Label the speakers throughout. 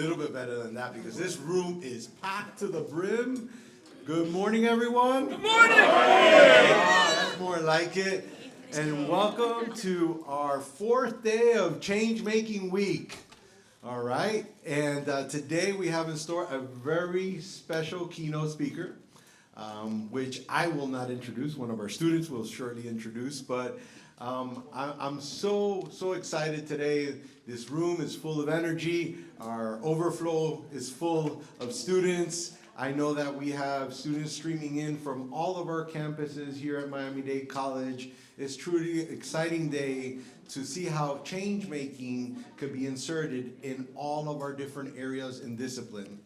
Speaker 1: little bit better than that because this room is packed to the brim. Good morning, everyone.
Speaker 2: Good morning.
Speaker 1: That's more like it. And welcome to our fourth day of Changemaking Week. All right. And today we have in store a very special keynote speaker, which I will not introduce. One of our students will shortly introduce. But I'm so excited today. This room is full of energy. Our overflow is full of students. I know that we have students streaming in from all of our campuses here at Miami-Dade College. It's truly an exciting day to see how change making could be inserted in all of our different areas and discipline.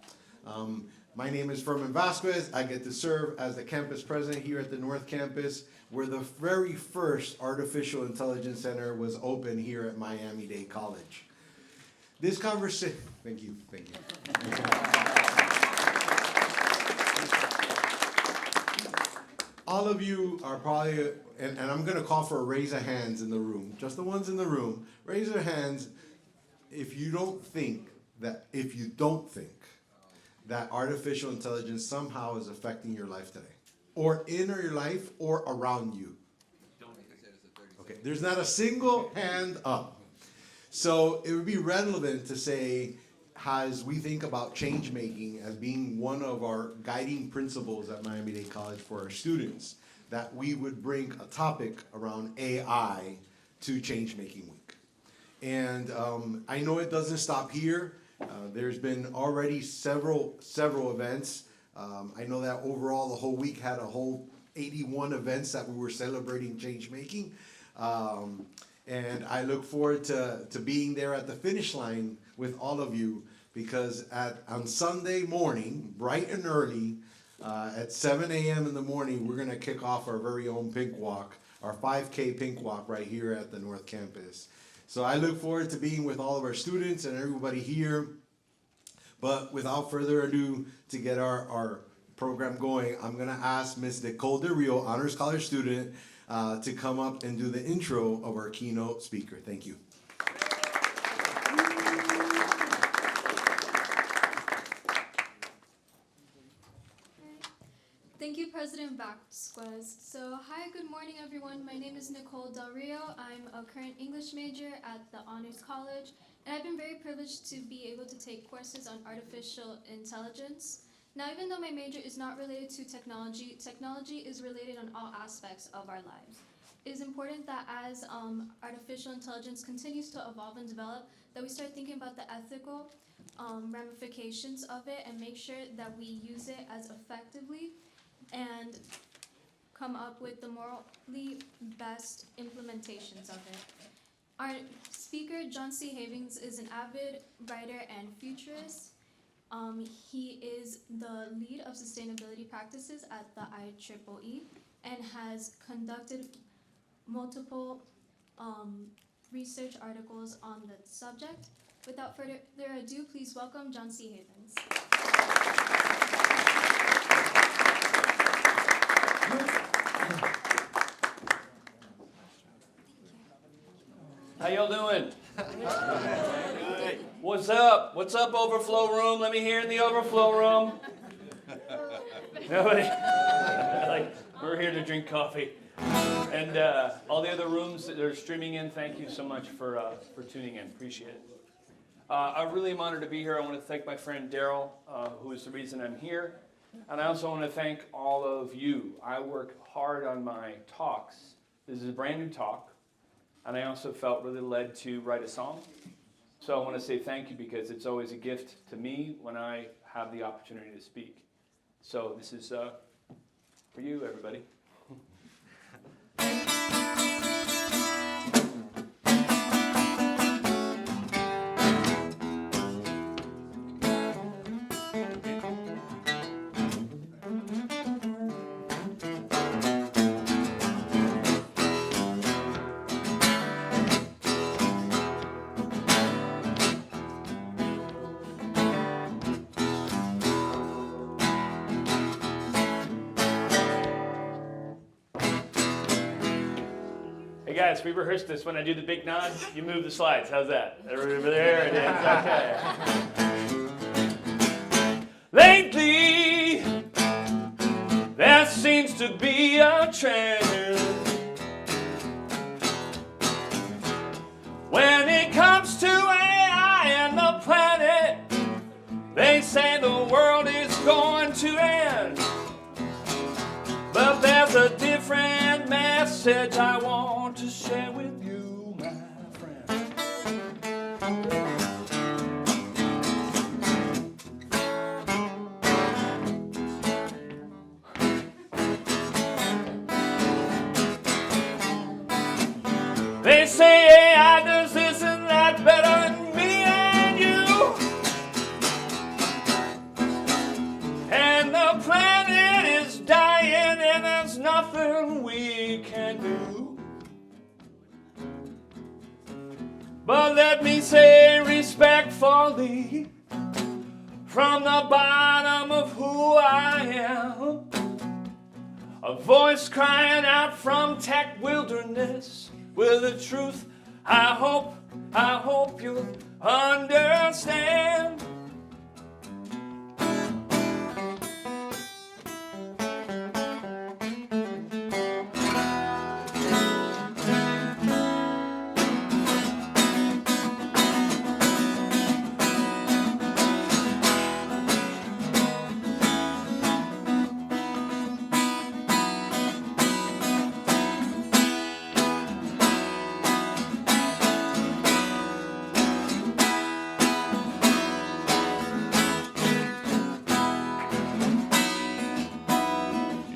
Speaker 1: My name is Fermin Vasquez. I get to serve as the campus president here at the North Campus, where the very first Artificial Intelligence Center was opened here at Miami-Dade College. This conversation, thank you. All of you are probably, and I'm going to call for a raise of hands in the room, just the ones in the room. Raise your hands if you don't think that artificial intelligence somehow is affecting your life today, or in your life, or around you. Okay, there's not a single hand up. So it would be relevant to say, as we think about change making as being one of our guiding principles at Miami-Dade College for our students, that we would bring a topic around AI to Change Making Week. And I know it doesn't stop here. There's been already several events. I know that overall the whole week had a whole 81 events that we were celebrating change making. And I look forward to being there at the finish line with all of you, because on Sunday morning, bright and early, at 7 a.m. in the morning, we're going to kick off our very own Pink Walk, our 5K Pink Walk right here at the North Campus. So I look forward to being with all of our students and everybody here. But without further ado, to get our program going, I'm going to ask Ms. Nicole Del Rio, Honors College student, to come up and do the intro of our keynote speaker. Thank you.
Speaker 3: Thank you, President Vasquez. So, hi, good morning, everyone. My name is Nicole Del Rio. I'm a current English major at the Honors College, and I've been very privileged to be able to take courses on artificial intelligence. Now, even though my major is not related to technology, technology is related on all aspects of our lives. It is important that as artificial intelligence continues to evolve and develop, that we start thinking about the ethical ramifications of it and make sure that we use it as effectively and come up with the morally best implementations of it. Our speaker, John C. Havens, is an avid writer and futurist. He is the lead of sustainability practices at the IEEE and has conducted multiple research articles on the subject. Without further ado, please welcome John C. Havens.
Speaker 2: How y'all doing? What's up? What's up, overflow room? Let me hear in the overflow room. Nobody? Like, we're here to drink coffee. And all the other rooms that are streaming in, thank you so much for tuning in. Appreciate it. I really am honored to be here. I want to thank my friend Daryl, who is the reason I'm here. And I also want to thank all of you. I work hard on my talks. This is a brand new talk. And I also felt really led to write a song. So I want to say thank you, because it's always a gift to me when I have the opportunity to speak. So this is for you, everybody. Guys, we rehearsed this. When I do the big nod, you move the slides. How's that? Over there it is. Okay. treasure. When it comes to AI and the planet, they say the world is going to end. But there's a different message I want to share with you, my friend. They say AI does this and that better than me and you. And the planet is dying and there's nothing we can do. But let me say respectfully, from the bottom of who I am, a voice crying out from tech wilderness with the truth I hope you'll understand.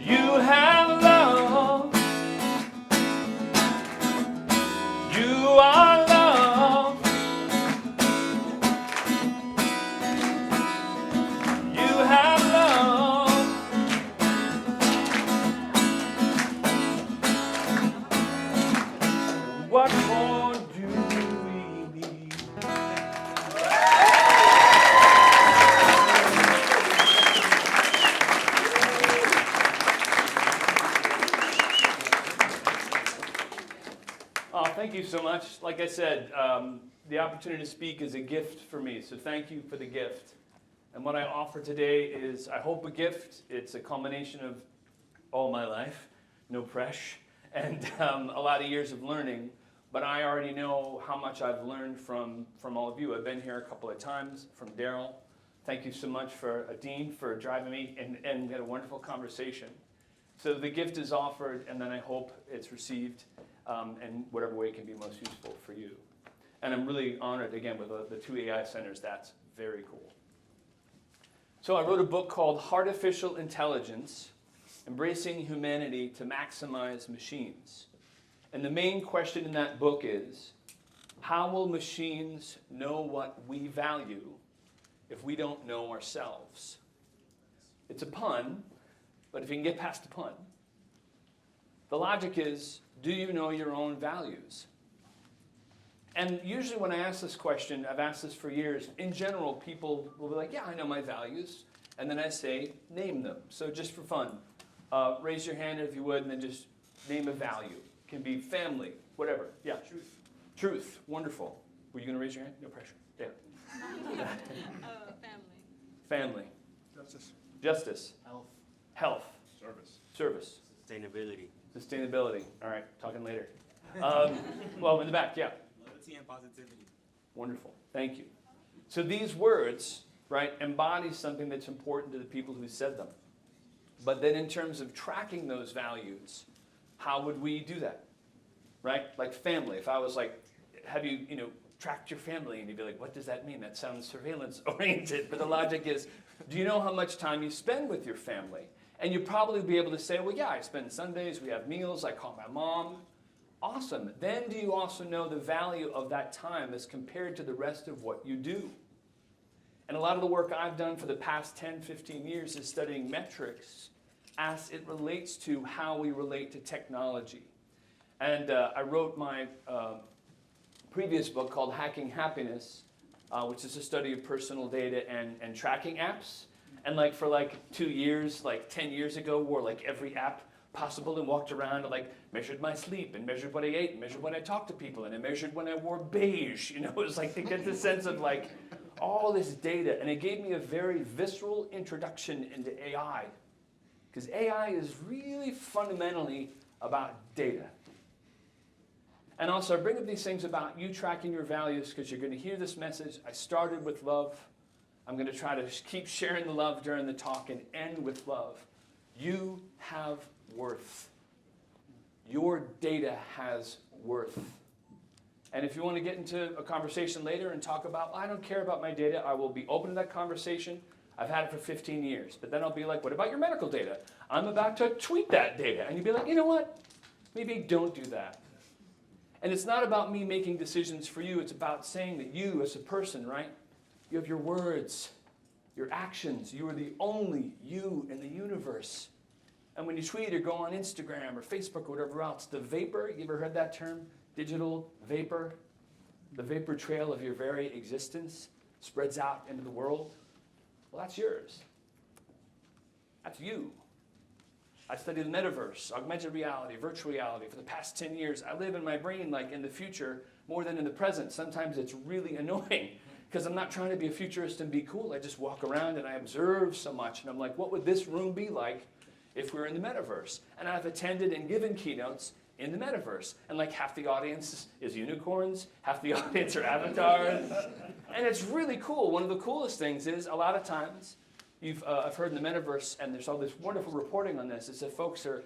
Speaker 2: You have love. You are love. You have love. What more do we need? Oh, thank you so much. Like I said, the opportunity to speak is a gift for me, so thank you for the gift. And what I offer today is, I hope, a gift. It's a combination of all my life, no pressure, and a lot of years of learning. But I already know how much I've learned from all of you. I've been here a couple of times, from Daryl. Thank you so much for Dean for driving me, and we had a wonderful conversation. So the gift is offered, and then I hope it's received in whatever way can be most useful for you. And I'm really honored, again, with the 2 AI centers. That's very cool. So I wrote a book called Heartificial Intelligence, Embracing Humanity to Maximize Machines. And the main question in that book is, how will machines know what we value if we don't know ourselves? It's a pun, but if you can get past the pun, the logic is, do you know your own values? And usually when I ask this question, I've asked this for years, in general, people will be like, yeah, I know my values. And then I say, name them. So just for fun, raise your hand if you would, and then just name a value. It can be family, whatever. Yeah. Truth. Truth. Wonderful. Were you going to raise your hand? No pressure. Yeah.
Speaker 4: Family.
Speaker 2: Family.
Speaker 5: Justice.
Speaker 2: Justice.
Speaker 5: Health.
Speaker 2: Health.
Speaker 5: Service.
Speaker 2: Service.
Speaker 6: Sustainability.
Speaker 2: Sustainability. All right, talking later. Well, in the back, yeah.
Speaker 6: Loyalty and positivity.
Speaker 2: Wonderful. Thank you. So these words, right, embody something that's important to the people who said them. But then in terms of tracking those values, how would we do that? Right? Like family. If I was like, have you, tracked your family? And you'd be like, what does that mean? That sounds surveillance oriented. But the logic is, do you know how much time you spend with your family? And you'd probably be able to say, well, yeah, I spend Sundays, we have meals, I call my mom. Awesome. Then do you also know the value of that time as compared to the rest of what you do? And a lot of the work I've done for the past 10, 15 years is studying metrics as it relates to how we relate to technology. And I wrote my previous book called Hacking Happiness, which is a study of personal data and tracking apps. And for 2 years, 10 years ago, wore every app possible and walked around and measured my sleep and measured what I ate and measured when I talked to people and I measured when I wore beige. It was to get the sense of all this data. And it gave me a very visceral introduction into AI. Because AI is really fundamentally about data. And also, I bring up these things about you tracking your values because you're going to hear this message. I started with love. I'm going to try to keep sharing the love during the talk and end with love. You have worth. Your data has worth. And if you want to get into a conversation later and talk about, I don't care about my data, I will be open to that conversation. I've had it for 15 years. But then I'll be like, what about your medical data? I'm about to tweet that data. And you'd be like, you know what? Maybe don't do that. And it's not about me making decisions for you. It's about saying that you as a person, right? You have your words, your actions. You are the only you in the universe. And when you tweet or go on Instagram or Facebook or whatever else, the vapor, you ever heard that term? Digital vapor? The vapor trail of your very existence spreads out into the world. Well, that's yours. That's you. I study the metaverse, augmented reality, virtual reality. For the past 10 years, I live in my brain like in the future more than in the present. Sometimes it's really annoying because I'm not trying to be a futurist and be cool. I just walk around and I observe so much. And I'm like, what would this room be like if we were in the metaverse? And I've attended and given keynotes in the metaverse. And like half the audience is unicorns, half the audience are avatars. And it's really cool. One of the coolest things is a lot of times, I've heard in the metaverse, and there's all this wonderful reporting on this, is that folks are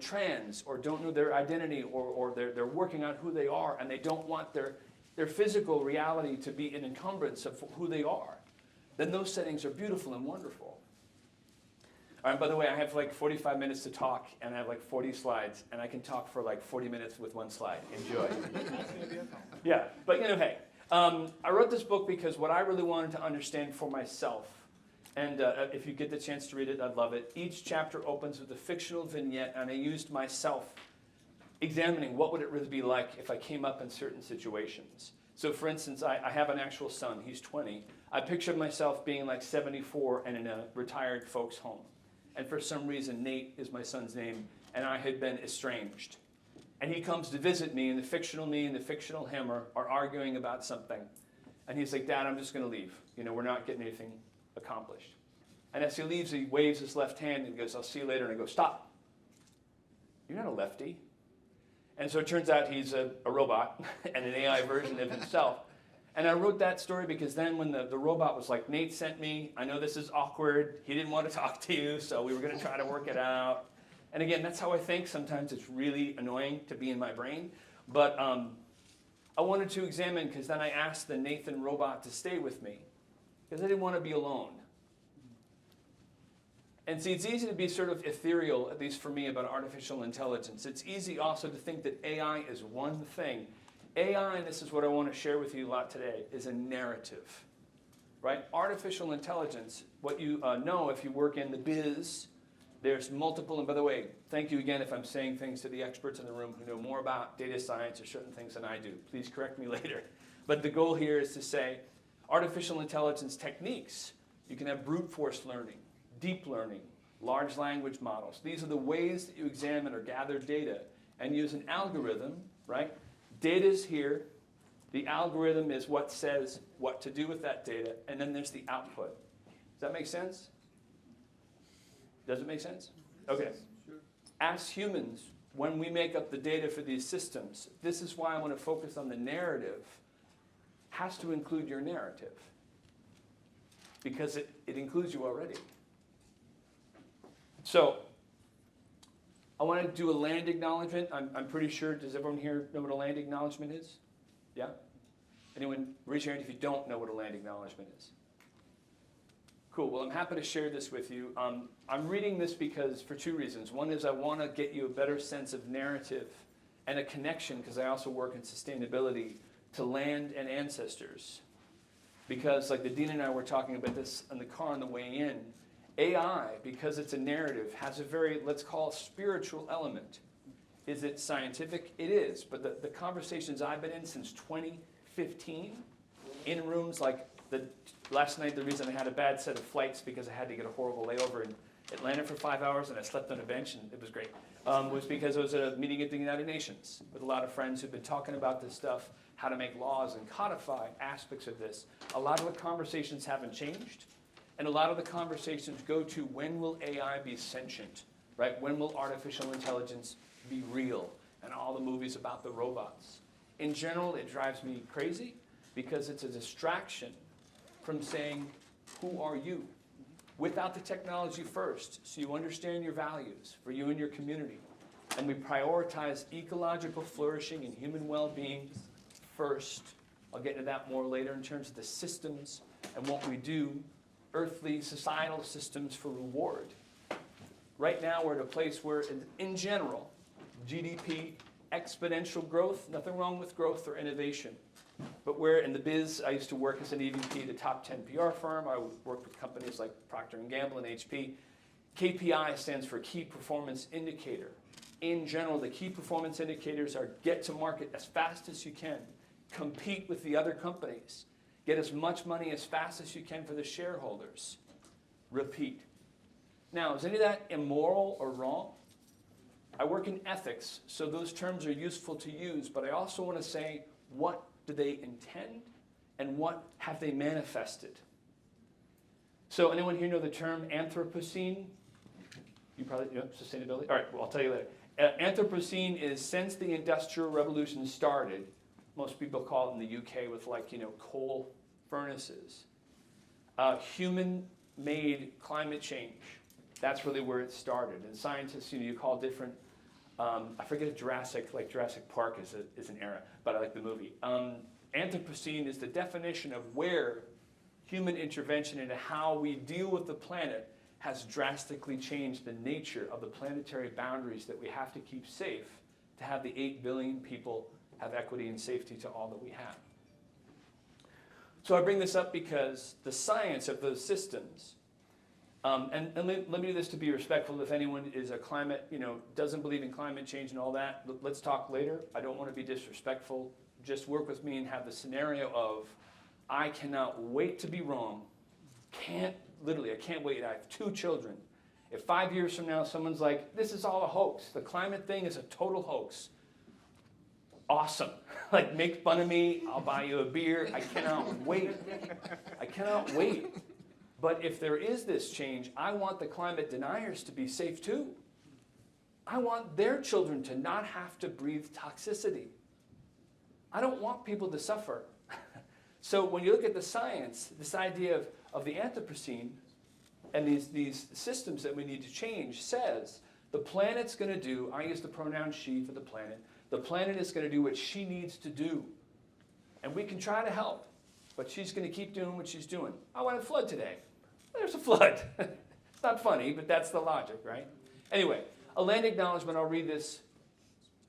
Speaker 2: trans or don't know their identity or they're working out who they are and they don't want their physical reality to be an encumbrance of who they are. Then those settings are beautiful and wonderful. All right, by the way, I have like 45 minutes to talk and I have like 40 slides and I can talk for like 40 minutes with one slide. Enjoy. Yeah, but hey, I wrote this book because what I really wanted to understand for myself. And if you get the chance to read it, I'd love it. Each chapter opens with a fictional vignette, and I used myself examining what would it really be like if I came up in certain situations. So for instance, I have an actual son. He's 20. I pictured myself being like 74 and in a retired folks' home. And for some reason, Nate is my son's name, and I had been estranged. And he comes to visit me, and the fictional me and the fictional him are arguing about something. And he's like, Dad, I'm just going to leave. We're not getting anything accomplished. And as he leaves, he waves his left hand and goes, I'll see you later. And I go, stop. You're not a lefty. And so it turns out he's a robot and an AI version of himself. And I wrote that story because then when the robot was like, Nate sent me, I know this is awkward. He didn't want to talk to you, so we were going to try to work it out. And again, that's how I think. Sometimes it's really annoying to be in my brain. But I wanted to examine, because then I asked the Nathan robot to stay with me. Because I didn't want to be alone. And see, it's easy to be sort of ethereal, at least for me, about artificial intelligence. It's easy also to think that AI is one thing. AI, and this is what I want to share with you a lot today, is a narrative. Right? Artificial intelligence, what you know if you work in the biz, there's multiple, and by the way, thank you again if I'm saying things to the experts in the room who know more about data science or certain things than I do. Please correct me later. But the goal here is to say, artificial intelligence techniques, you can have brute force learning, deep learning, large language models. These are the ways that you examine or gather data and use an algorithm, right? Data's here. The algorithm is what says what to do with that data, and then there's the output. Does that make sense? Does it make sense? Okay. Sure. As humans, when we make up the data for these systems, this is why I want to focus on the narrative. Has to include your narrative because it includes you already. So I want to do a land acknowledgement. I'm pretty sure, does everyone here know what a land acknowledgement is? Yeah? Anyone, raise your hand if you don't know what a land acknowledgement is. Cool, well I'm happy to share this with you. I'm reading this because for two reasons. One is I want to get you a better sense of narrative and a connection, because I also work in sustainability, to land and ancestors. Because like the Dean and I were talking about this in the car on the way in, AI, because it's a narrative, has a very, let's call it, spiritual element. Is it scientific? It is. But the conversations I've been in since 2015, in rooms like last night, the reason I had a bad set of flights because I had to get a horrible layover in Atlanta for 5 hours and I slept on a bench and it was great, was because I was at a meeting at the United Nations with a lot of friends who've been talking about this stuff, how to make laws and codify aspects of this. A lot of the conversations haven't changed. And a lot of the conversations go to when will AI be sentient, right? When will artificial intelligence be real? And all the movies about the robots. In general, it drives me crazy because it's a distraction from saying, who are you? Without the technology first, so you understand your values for you and your community. And we prioritize ecological flourishing and human well-being first. I'll get into that more later in terms of the systems and what we do, earthly societal systems for reward. Right now, we're at a place where, in general, GDP, exponential growth, nothing wrong with growth or innovation. But we're in the biz, I used to work as an EVP at a top 10 PR firm. I worked with companies like Procter & Gamble and HP. KPI stands for Key Performance Indicator. In general, the key performance indicators are get to market as fast as you can, compete with the other companies, get as much money as fast as you can for the shareholders, repeat. Now, is any of that immoral or wrong? I work in ethics, so those terms are useful to use, but I also want to say, what do they intend and what have they manifested? So anyone here know the term Anthropocene? You probably know sustainability? All right, well, I'll tell you later. Anthropocene is since the Industrial Revolution started, most people call it in the UK with coal furnaces, human-made climate change. That's really where it started. And scientists, you call different, I forget if Jurassic Park is an era, but I like the movie. Anthropocene is the definition of where human intervention into how we deal with the planet has drastically changed the nature of the planetary boundaries that we have to keep safe to have the 8 billion people have equity and safety to all that we have. So I bring this up because the science of those systems, and let me do this to be respectful. If anyone is a climate, doesn't believe in climate change and all that, let's talk later. I don't want to be disrespectful. Just work with me and have the scenario of, I cannot wait to be wrong. I can't wait. I have 2 children. If 5 years from now someone's like, this is all a hoax, the climate thing is a total hoax, awesome. Make fun of me, I'll buy you a beer. I cannot wait. I cannot wait. But if there is this change, I want the climate deniers to be safe too. I want their children to not have to breathe toxicity. I don't want people to suffer. So when you look at the science, this idea of the Anthropocene and these systems that we need to change says the planet's going to do, I use the pronoun she for the planet is going to do what she needs to do. And we can try to help, but she's going to keep doing what she's doing. I want a flood today. There's a flood. It's not funny, but that's the logic, right? Anyway, a land acknowledgement, I'll read this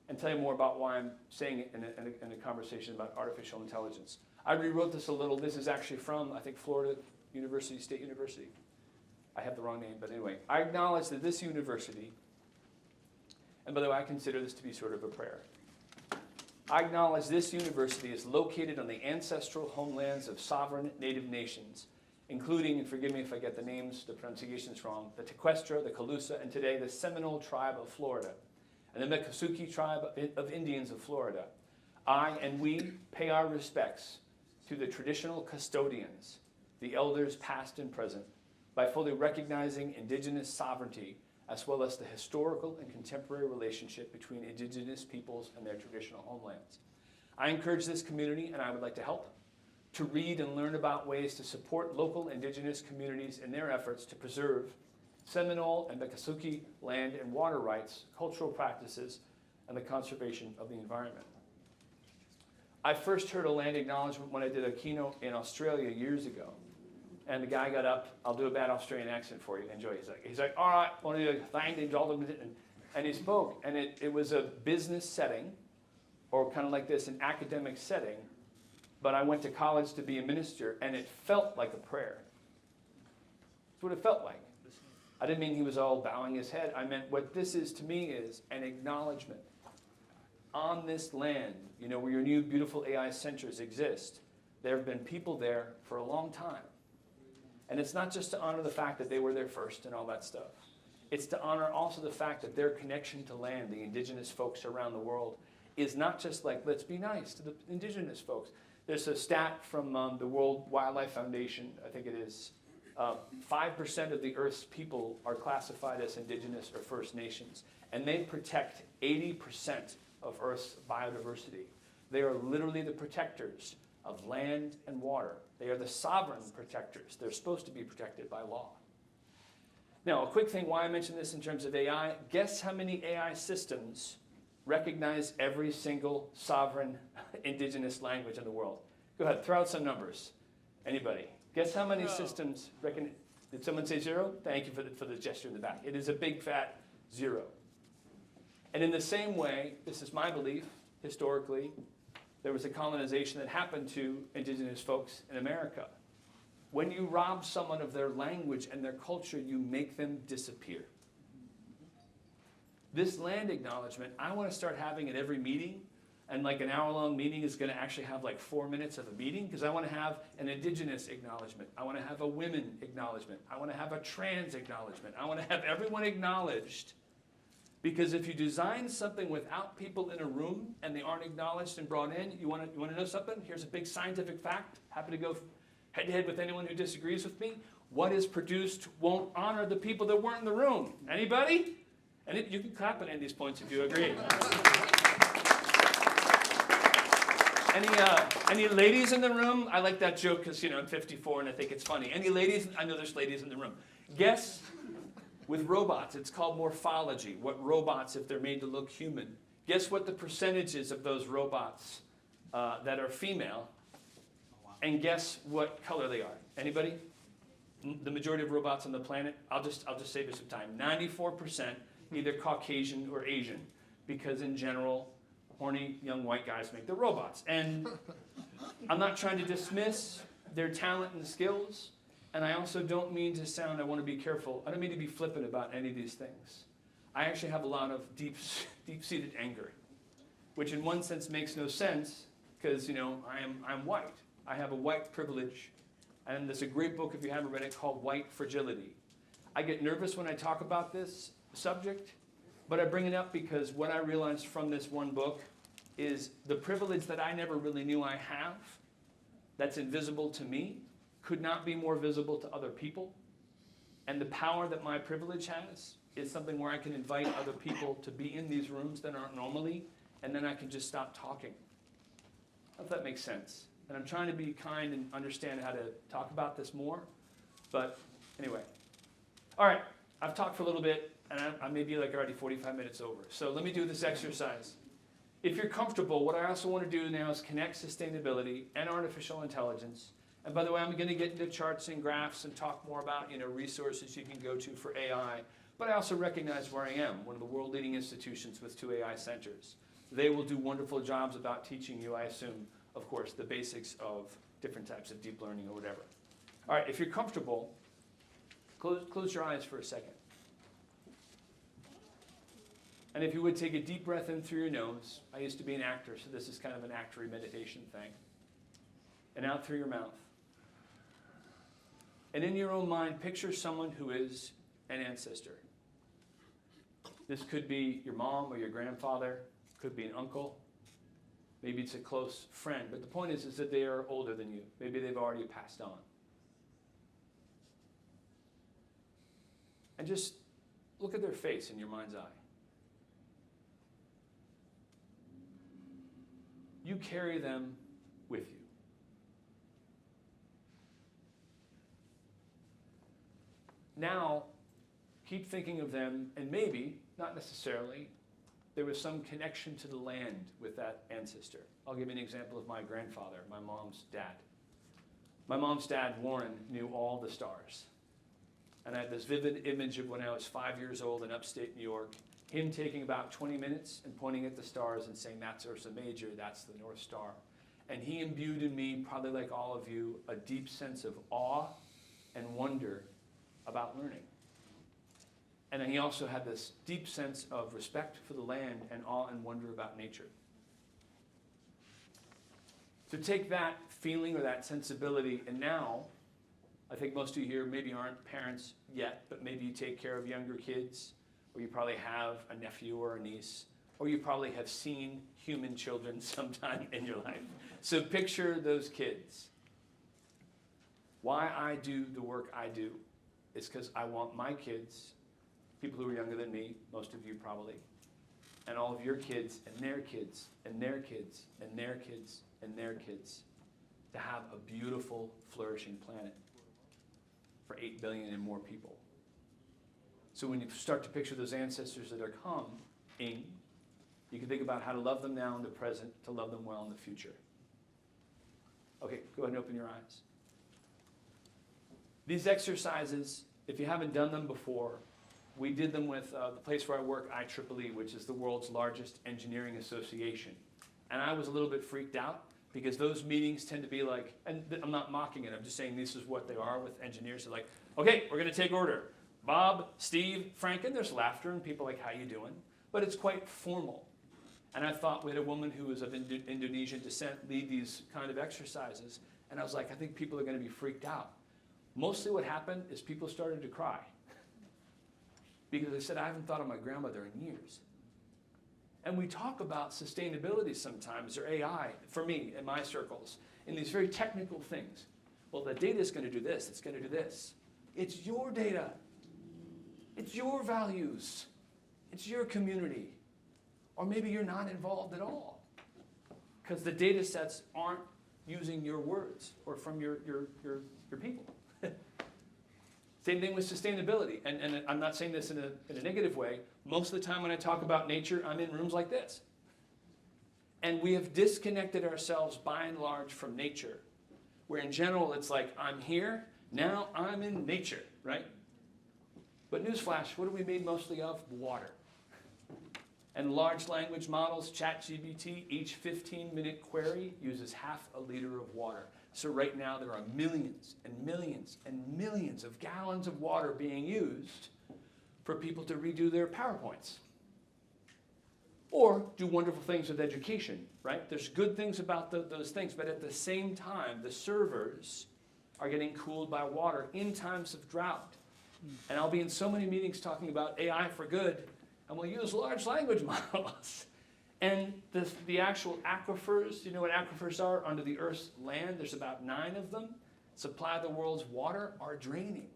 Speaker 2: and tell you more about why I'm saying it in a conversation about artificial intelligence. I rewrote this a little. This is actually from, I think, Florida State University. I have the wrong name, but anyway. I acknowledge that this university, and by the way, I consider this to be sort of a prayer. I acknowledge this university is located on the ancestral homelands of sovereign native nations, including, and forgive me if I get the names, the pronunciations wrong, the Tequestra, the Calusa, and today the Seminole tribe of Florida, and the Miccosukee tribe of Indians of Florida. I and we pay our respects to the traditional custodians, the elders past and present, by fully recognizing indigenous sovereignty, as well as the historical and contemporary relationship between indigenous peoples and their traditional homelands. I encourage this community, and I would like to help, to read and learn about ways to support local indigenous communities in their efforts to preserve Seminole and Miccosukee land and water rights, cultural practices, and the conservation of the environment. I first heard a land acknowledgement when I did a keynote in Australia years ago. And the guy got up, I'll do a bad Australian accent for you, enjoy. He's like, all right, one of the things, and he spoke. And it was a business setting, or kind of like this, an academic setting. But I went to college to be a minister, and it felt like a prayer. That's what it felt like. I didn't mean he was all bowing his head. I meant what this is to me is an acknowledgement. On this land, where your new beautiful AI centers exist, there have been people there for a long time. And it's not just to honor the fact that they were there first and all that stuff. It's to honor also the fact that their connection to land, the indigenous folks around the world, is not just like, let's be nice to the indigenous folks. There's a stat from the World Wildlife Foundation, I think it is, 5% of the Earth's people are classified as indigenous or First Nations, and they protect 80% of Earth's biodiversity. They are literally the protectors of land and water. They are the sovereign protectors. They're supposed to be protected by law. Now, a quick thing why I mention this in terms of AI, guess how many AI systems recognize every single sovereign indigenous language in the world? Go ahead, throw out some numbers. Anybody? Guess how many systems recognize? Did someone say 0? Thank you for the gesture in the back. It is a big fat 0. And in the same way, this is my belief, historically, there was a colonization that happened to indigenous folks in America. When you rob someone of their language and their culture, you make them disappear. This land acknowledgement, I want to start having at every meeting, and like an hour-long meeting is going to actually have like 4 minutes of a meeting, because I want to have an indigenous acknowledgement. I want to have a women acknowledgement. I want to have a trans acknowledgement. I want to have everyone acknowledged, because if you design something without people in a room and they aren't acknowledged and brought in, you want to know something? Here's a big scientific fact. Happy to go head-to-head with anyone who disagrees with me. What is produced won't honor the people that weren't in the room. Anybody? And you can clap at any of these points if you agree. Any ladies in the room? I like that joke because, I'm 54 and I think it's funny. Any ladies? I know there's ladies in the room. Guess, with robots, it's called morphology. What robots, if they're made to look human. Guess what the percentages of those robots that are female, and guess what color they are. Anybody? The majority of robots on the planet, I'll just save you some time. 94% either Caucasian or Asian, because in general, horny young white guys make the robots. And I'm not trying to dismiss their talent and skills, and I also don't mean to sound, I want to be careful, I don't mean to be flippant about any of these things. I actually have a lot of deep-seated anger, which in one sense makes no sense, because, I'm white. I have a white privilege, and there's a great book, if you haven't read it, called White Fragility. I get nervous when I talk about this subject, but I bring it up because what I realized from this one book is the privilege that I never really knew I have, that's invisible to me, could not be more visible to other people. And the power that my privilege has is something where I can invite other people to be in these rooms that aren't normally, and then I can just stop talking. I hope that makes sense. And I'm trying to be kind and understand how to talk about this more. But anyway. All right, I've talked for a little bit, and I may be like already 45 minutes over. So let me do this exercise. If you're comfortable, what I also want to do now is connect sustainability and artificial intelligence. And by the way, I'm going to get into charts and graphs and talk more about resources you can go to for AI. But I also recognize where I am, one of the world leading institutions with 2 AI centers. They will do wonderful jobs about teaching you, I assume, of course, the basics of different types of deep learning or whatever. All right, if you're comfortable, close your eyes for a second. And if you would take a deep breath in through your nose. I used to be an actor, so this is kind of an actory meditation thing. And out through your mouth. And in your own mind, picture someone who is an ancestor. This could be your mom or your grandfather, could be an uncle. Maybe it's a close friend, but the point is that they are older than you. Maybe they've already passed on. And just look at their face in your mind's eye. You carry them with you. Now, keep thinking of them, and maybe, not necessarily, there was some connection to the land with that ancestor. I'll give you an example of my grandfather, my mom's dad. My mom's dad, Warren, knew all the stars. And I have this vivid image of when I was 5 years old in upstate New York, him taking about 20 minutes and pointing at the stars and saying, that's Ursa Major, that's the North Star. And he imbued in me, probably like all of you, a deep sense of awe and wonder about learning. And he also had this deep sense of respect for the land and awe and wonder about nature. So take that feeling or that sensibility, and now, I think most of you here maybe aren't parents yet, but maybe you take care of younger kids, or you probably have a nephew or a niece, or you probably have seen human children sometime in your life. So picture those kids. Why I do the work I do is because I want my kids, people who are younger than me, most of you probably, and all of your kids and their kids and their kids and their kids and their kids to have a beautiful, flourishing planet for 8 billion and more people. So when you start to picture those ancestors that are coming, you can think about how to love them now in the present, to love them well in the future. Okay, go ahead and open your eyes. These exercises, if you haven't done them before, we did them with the place where I work, IEEE, which is the world's largest engineering association. And I was a little bit freaked out because those meetings tend to be like, and I'm not mocking it, I'm just saying this is what they are with engineers. They're like, okay, we're gonna take order. Bob, Steve, Frank, and there's laughter and people like, how you doing? But it's quite formal. And I thought we had a woman who was of Indonesian descent lead these kind of exercises. And I was like, I think people are gonna be freaked out. Mostly what happened is people started to cry. Because they said, I haven't thought of my grandmother in years. And we talk about sustainability sometimes, or AI, for me, in my circles, in these very technical things. Well, the data is going to do this, it's going to do this. It's your data. It's your values. It's your community. Or maybe you're not involved at all. Because the data sets aren't using your words or from your people. Same thing with sustainability, and I'm not saying this in a negative way. Most of the time when I talk about nature, I'm in rooms like this. And we have disconnected ourselves by and large from nature, where in general it's like, I'm here, now I'm in nature, right? But newsflash, what are we made mostly of? Water. And large language models, ChatGPT, each 15-minute query uses half a liter of water. So right now there are millions and millions and millions of gallons of water being used for people to redo their PowerPoints. Or do wonderful things with education, right? There's good things about those things, but at the same time, the servers are getting cooled by water in times of drought. And I'll be in so many meetings talking about AI for good, and we'll use large language models. And the actual aquifers, you know what aquifers are? Under the Earth's land, there's about 9 of them. Supply the world's water are draining.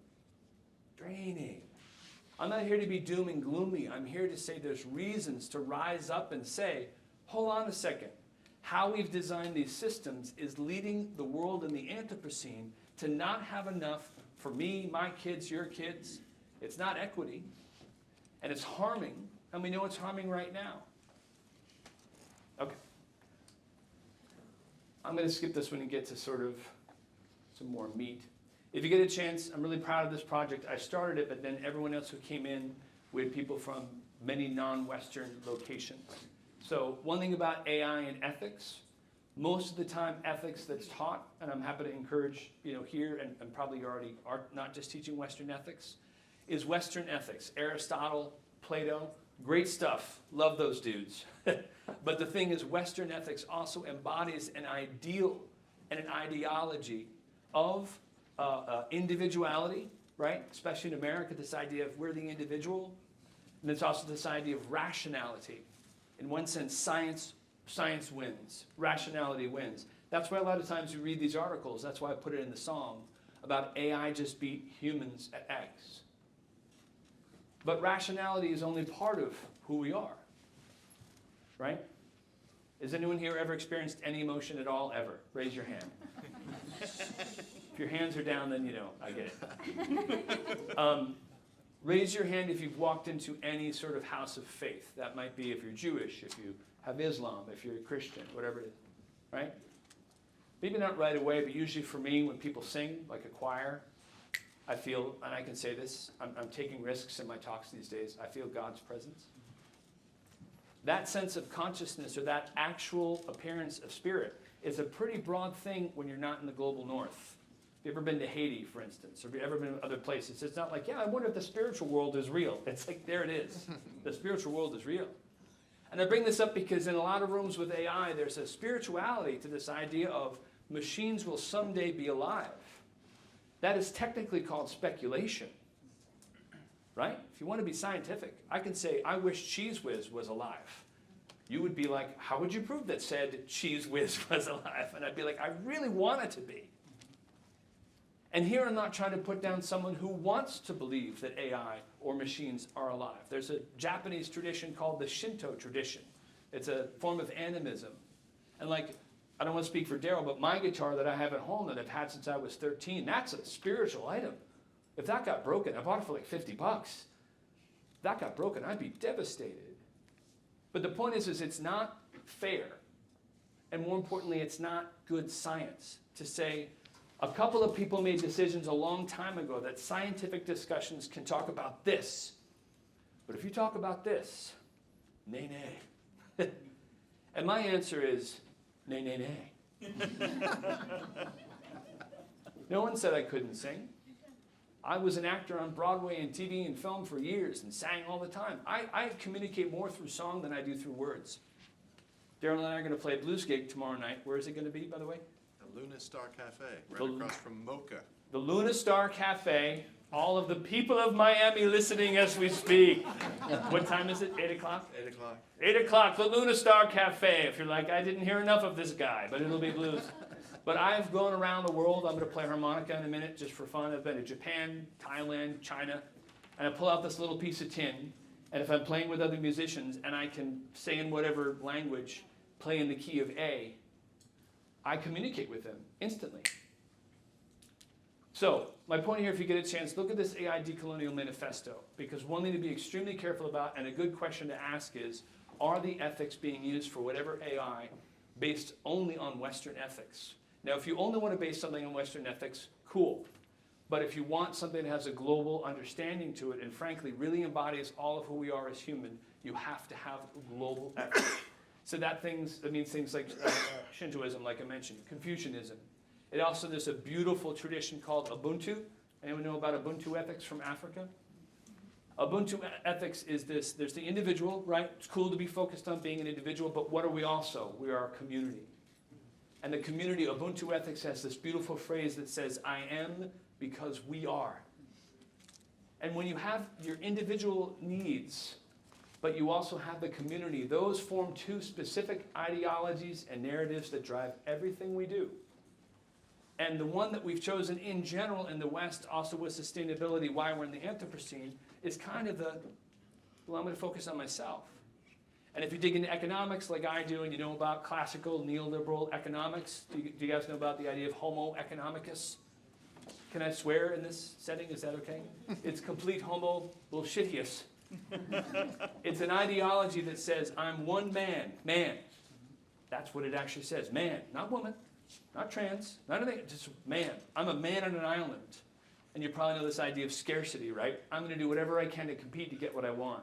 Speaker 2: Draining. I'm not here to be doom and gloomy. I'm here to say there's reasons to rise up and say, hold on a second. How we've designed these systems is leading the world in the Anthropocene to not have enough for me, my kids, your kids. It's not equity. And it's harming. And we know it's harming right now. Okay. I'm going to skip this one and get to sort of some more meat. If you get a chance, I'm really proud of this project. I started it, but then everyone else who came in, we had people from many non-Western locations. So one thing about AI and ethics, most of the time ethics that's taught, and I'm happy to encourage here, and probably you already are not just teaching Western ethics, is Western ethics. Aristotle, Plato, great stuff. Love those dudes. But the thing is, Western ethics also embodies an ideal and an ideology of individuality, right? Especially in America, this idea of we're the individual. And it's also this idea of rationality. In one sense, science wins. Rationality wins. That's why a lot of times you read these articles. That's why I put it in the song about AI just beat humans at X. But rationality is only part of who we are, right? Has anyone here ever experienced any emotion at all, ever? Raise your hand. If your hands are down, then you know, I get it. Raise your hand if you've walked into any sort of house of faith. That might be if you're Jewish, if you have Islam, if you're a Christian, whatever it is, right? Maybe not right away, but usually for me, when people sing, like a choir, I feel, and I can say this, I'm taking risks in my talks these days, I feel God's presence. That sense of consciousness or that actual appearance of spirit is a pretty broad thing when you're not in the global north. Have you ever been to Haiti, for instance? Or have you ever been to other places? It's not like, yeah, I wonder if the spiritual world is real. It's like, there it is. The spiritual world is real. And I bring this up because in a lot of rooms with AI, there's a spirituality to this idea of machines will someday be alive. That is technically called speculation, right? If you want to be scientific, I can say, I wish Cheese Whiz was alive. You would be like, how would you prove that said Cheese Whiz was alive? And I'd be like, I really want it to be. And here I'm not trying to put down someone who wants to believe that AI or machines are alive. There's a Japanese tradition called the Shinto tradition. It's a form of animism. And like, I don't want to speak for Daryl, but my guitar that I have at home that I've had since I was 13, that's a spiritual item. If that got broken, I bought it for like $50. If that got broken, I'd be devastated. But the point is it's not fair. And more importantly, it's not good science to say, a couple of people made decisions a long time ago that scientific discussions can talk about this. But if you talk about this, nay, nay. And my answer is, nay, nay, nay. No one said I couldn't sing. I was an actor on Broadway and TV and film for years and sang all the time. I communicate more through song than I do through words. Daryl and I are going to play a blues gig tomorrow night. Where is it going to be, by the way?
Speaker 1: The Luna Star Cafe, right across from Mocha.
Speaker 2: The Luna Star Cafe. All of the people of Miami listening as we speak. What time is it? 8 o'clock?
Speaker 1: 8 o'clock.
Speaker 2: 8 o'clock, the Luna Star Cafe. If you're like, I didn't hear enough of this guy, but it'll be blues. But I've gone around the world. I'm going to play harmonica in a minute just for fun. I've been to Japan, Thailand, China. And I pull out this little piece of tin. And if I'm playing with other musicians and I can say in whatever language, play in the key of A, I communicate with them instantly. So, my point here, if you get a chance, look at this AI Decolonial Manifesto, because one thing to be extremely careful about, and a good question to ask is, are the ethics being used for whatever AI based only on Western ethics? Now, if you only want to base something on Western ethics, cool. But if you want something that has a global understanding to it, and frankly, really embodies all of who we are as human, you have to have global ethics. So that means things like Shintoism, like I mentioned, Confucianism. It also, there's a beautiful tradition called Ubuntu. Anyone know about Ubuntu ethics from Africa? Ubuntu ethics is this, there's the individual, right? It's cool to be focused on being an individual, but what are we also? We are a community. And the community, Ubuntu ethics has this beautiful phrase that says, I am because we are. And when you have your individual needs, but you also have the community, those form two specific ideologies and narratives that drive everything we do. And the one that we've chosen in general in the West, also with sustainability, why we're in the Anthropocene, is kind of well, I'm going to focus on myself. And if you dig into economics like I do, and you know about classical neoliberal economics, do you guys know about the idea of homo economicus? Can I swear in this setting? Is that okay? It's complete homo bullshitius. It's an ideology that says, I'm one man. That's what it actually says. Man, not woman. Not trans, not anything, just man. I'm a man on an island. And you probably know this idea of scarcity, right? I'm going to do whatever I can to compete to get what I want.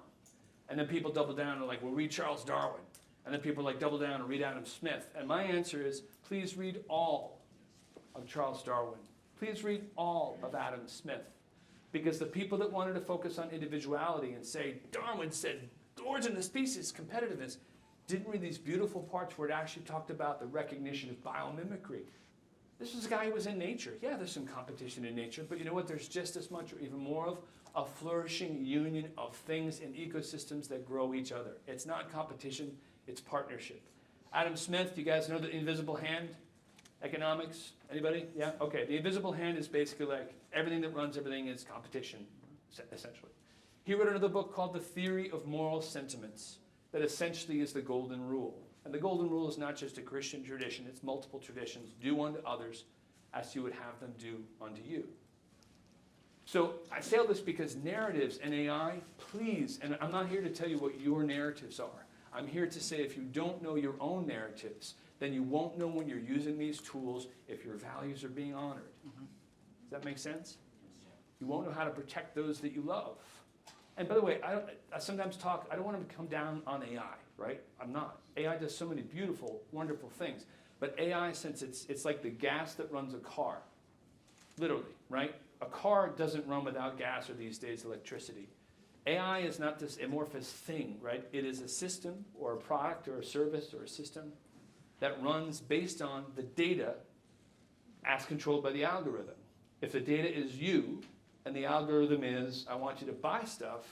Speaker 2: And then people double down and like, well, read Charles Darwin. And then people like double down and read Adam Smith. And my answer is, please read all of Charles Darwin. Please read all of Adam Smith. Because the people that wanted to focus on individuality and say, Darwin said, the origin of the species, competitiveness, didn't read these beautiful parts where it actually talked about the recognition of biomimicry. This was a guy who was in nature. Yeah, there's some competition in nature, but you know what? There's just as much or even more of a flourishing union of things in ecosystems that grow each other. It's not competition, it's partnership. Adam Smith, you guys know the invisible hand? Economics? Anybody? Yeah? Okay, the invisible hand is basically like everything that runs everything is competition, essentially. He wrote another book called The Theory of Moral Sentiments, that essentially is the golden rule. And the golden rule is not just a Christian tradition, it's multiple traditions. Do unto others as you would have them do unto you. So I say all this because narratives and AI, please, and I'm not here to tell you what your narratives are. I'm here to say if you don't know your own narratives, then you won't know when you're using these tools if your values are being honored. Does that make sense? You won't know how to protect those that you love. And by the way, I sometimes talk, I don't want to come down on AI, right? I'm not. AI does so many beautiful, wonderful things. But AI, since it's like the gas that runs a car, literally, right? A car doesn't run without gas or these days electricity. AI is not this amorphous thing, right? It is a system or a product or a service or a system that runs based on the data as controlled by the algorithm. If the data is you, and the algorithm is, I want you to buy stuff,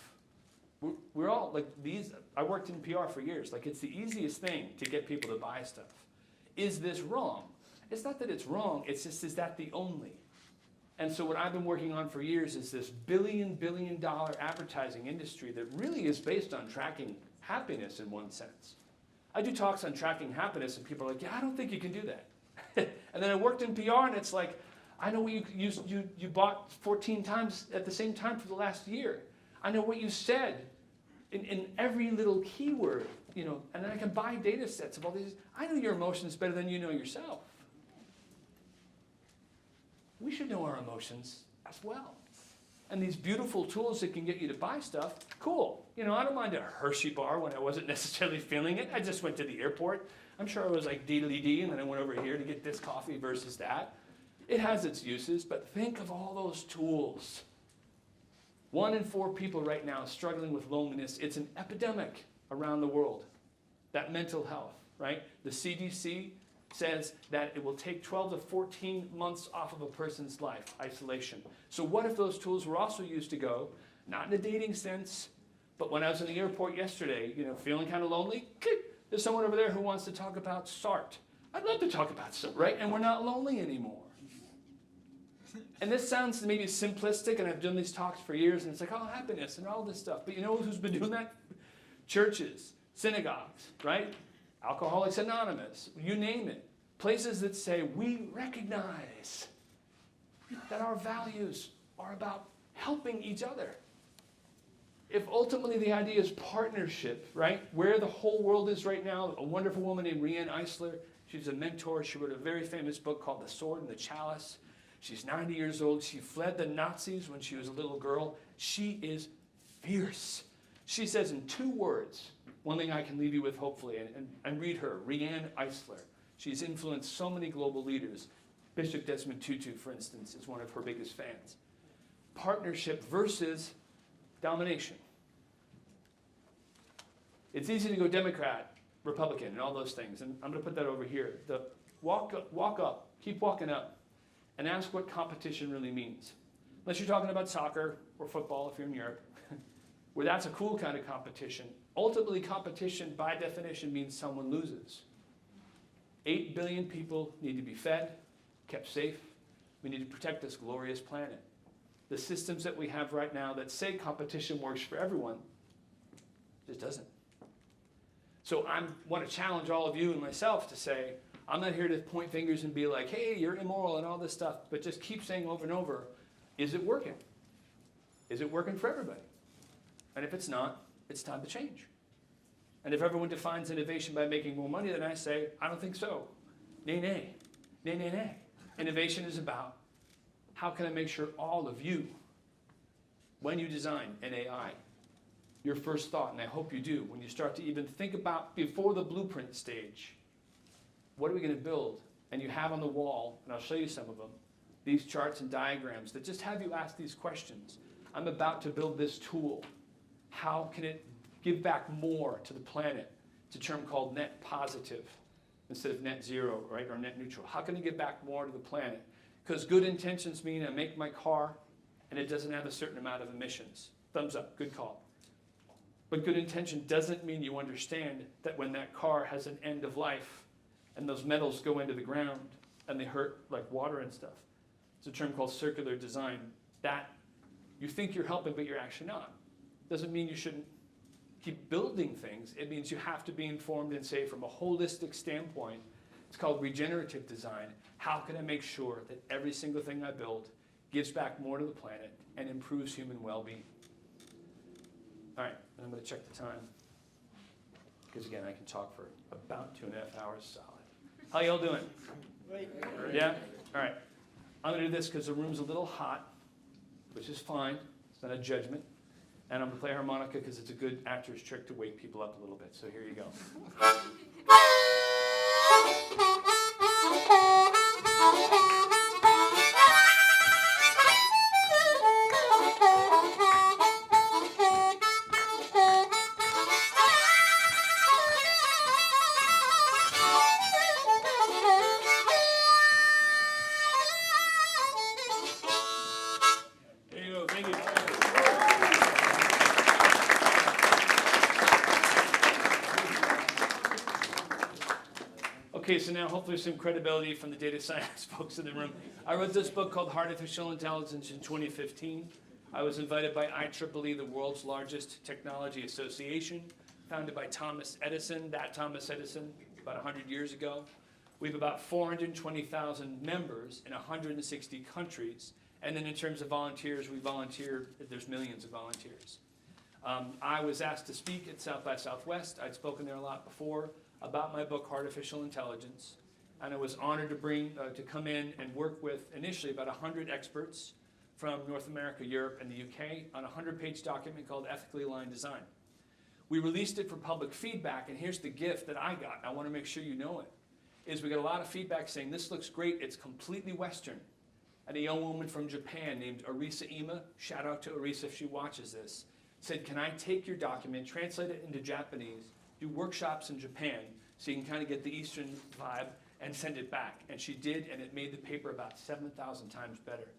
Speaker 2: we're all like these, I worked in PR for years, like it's the easiest thing to get people to buy stuff. Is this wrong? It's not that it's wrong, it's just, is that the only? And so what I've been working on for years is this billion dollar advertising industry that really is based on tracking happiness in one sense. I do talks on tracking happiness and people are like, yeah, I don't think you can do that. And then I worked in PR and it's like, I know what you bought 14 times at the same time for the last year. I know what you said in every little keyword, you know, and then I can buy data sets of all these. I know your emotions better than you know yourself. We should know our emotions as well. And these beautiful tools that can get you to buy stuff, cool. You know, I don't mind a Hershey bar when I wasn't necessarily feeling it. I just went to the airport. I'm sure I was like dee-dee-dee, and then I went over here to get this coffee versus that. It has its uses, but think of all those tools. 1 in 4 people right now struggling with loneliness. It's an epidemic around the world. That mental health, right? The CDC says that it will take 12 to 14 months off of a person's life, isolation. So what if those tools were also used to go, not in a dating sense, but when I was in the airport yesterday, you know, feeling kind of lonely, there's someone over there who wants to talk about SART. I'd love to talk about SART, right? And we're not lonely anymore. And this sounds maybe simplistic, and I've done these talks for years, and it's like, oh, happiness and all this stuff. But you know who's been doing that? Churches, synagogues, right? Alcoholics Anonymous, you name it. Places that say, we recognize that our values are about helping each other. If ultimately the idea is partnership, right? Where the whole world is right now, a wonderful woman named Regenerative Eisler, she's a mentor. She wrote a very famous book called The Sword and the Chalice. She's 90 years old. She fled the Nazis when she was a little girl. She is fierce. She says in 2 words, one thing I can leave you with hopefully, and read her, Regenerative Eisler. She's influenced so many global leaders. Bishop Desmond Tutu, for instance, is one of her biggest fans. Partnership versus domination. It's easy to go Democrat, Republican, and all those things. And I'm going to put that over here. Walk up, keep walking up, and ask what competition really means. Unless you're talking about soccer or football if you're in Europe, where that's a cool kind of competition. Ultimately, competition, by definition, means someone loses. 8 billion people need to be fed, kept safe. We need to protect this glorious planet. The systems that we have right now that say competition works for everyone, just doesn't. So I want to challenge all of you and myself to say, I'm not here to point fingers and be like, hey, you're immoral and all this stuff, but just keep saying over and over, is it working? Is it working for everybody? And if it's not, it's time to change. And if everyone defines innovation by making more money, then I say, I don't think so. Nay, nay. Nay, nay, nay. Innovation is about how can I make sure all of you, when you design an AI, your first thought, and I hope you do, when you start to even think about before the blueprint stage, what are we going to build? And you have on the wall, and I'll show you some of them, these charts and diagrams that just have you ask these questions. I'm about to build this tool. How can it give back more to the planet? It's a term called net positive instead of net zero, right, or net neutral. How can it give back more to the planet? Because good intentions mean I make my car and it doesn't have a certain amount of emissions. Thumbs up, good call. But good intention doesn't mean you understand that when that car has an end of life and those metals go into the ground and they hurt like water and stuff. It's a term called circular design. That you think you're helping, but you're actually not. Doesn't mean you shouldn't keep building things. It means you have to be informed and say from a holistic standpoint, it's called regenerative design. How can I make sure that every single thing I build gives back more to the planet and improves human well-being? All right, and I'm going to check the time. Because again, I can talk for about 2.5 hours solid. How y'all doing? Yeah? All right. I'm going to do this because the room's a little hot, which is fine. It's not a judgment. And I'm going to play harmonica because it's a good actor's trick to wake people up a little bit. So here you go. There you go. Thank you. Okay, so now hopefully some credibility from the data science folks in the room. I wrote this book called Heartificial Intelligence in 2015. I was invited by IEEE, the world's largest technology association, founded by Thomas Edison, that Thomas Edison, about 100 years ago. We have about 420,000 members in 160 countries. And then in terms of volunteers, we volunteer, there's millions of volunteers. I was asked to speak at South by Southwest. I'd spoken there a lot before about my book, Heartificial Intelligence. And I was honored to come in and work with initially about 100 experts from North America, Europe, and the UK on a 100-page document called Ethically Aligned Design. We released it for public feedback, and here's the gift that I got. I want to make sure you know it. Is we got a lot of feedback saying, this looks great, it's completely Western. And a young woman from Japan named Arisa Ima, shout out to Arisa if she watches this, said, can I take your document, translate it into Japanese, do workshops in Japan, so you can kind of get the Eastern vibe, and send it back. And she did, and it made the paper about 7,000 times better.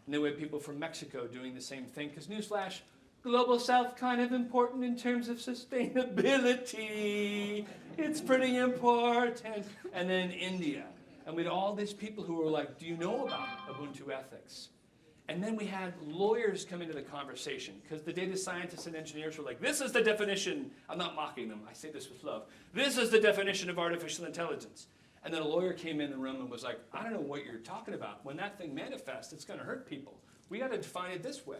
Speaker 2: And then we had people from Mexico doing the same thing, because newsflash, Global South kind of important in terms of sustainability. It's pretty important. And then India. And we had all these people who were like, do you know about Ubuntu ethics? And then we had lawyers come into the conversation, because the data scientists and engineers were like, this is the definition. I'm not mocking them. I say this with love. This is the definition of artificial intelligence. And then a lawyer came in the room and was like, I don't know what you're talking about. When that thing manifests, it's going to hurt people. We got to define it this way.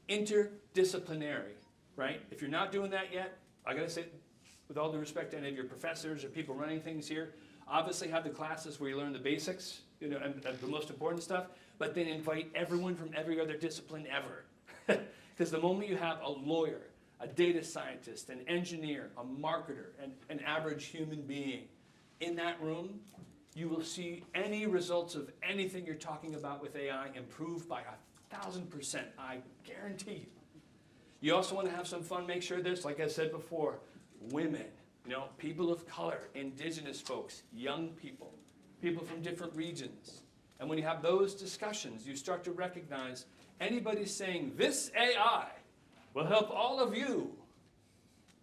Speaker 2: Interdisciplinary, right? If you're not doing that yet, I got to say, with all due respect to any of your professors or people running things here, obviously have the classes where you learn the basics, you know, and the most important stuff, but then invite everyone from every other discipline ever. Because the moment you have a lawyer, a data scientist, an engineer, a marketer, and an average human being in that room, you will see any results of anything you're talking about with AI improve by 1,000%, I guarantee you. You also want to have some fun, make sure there's, like I said before, women, you know, people of color, indigenous folks, young people, people from different regions. And when you have those discussions, you start to recognize anybody saying, this AI will help all of you,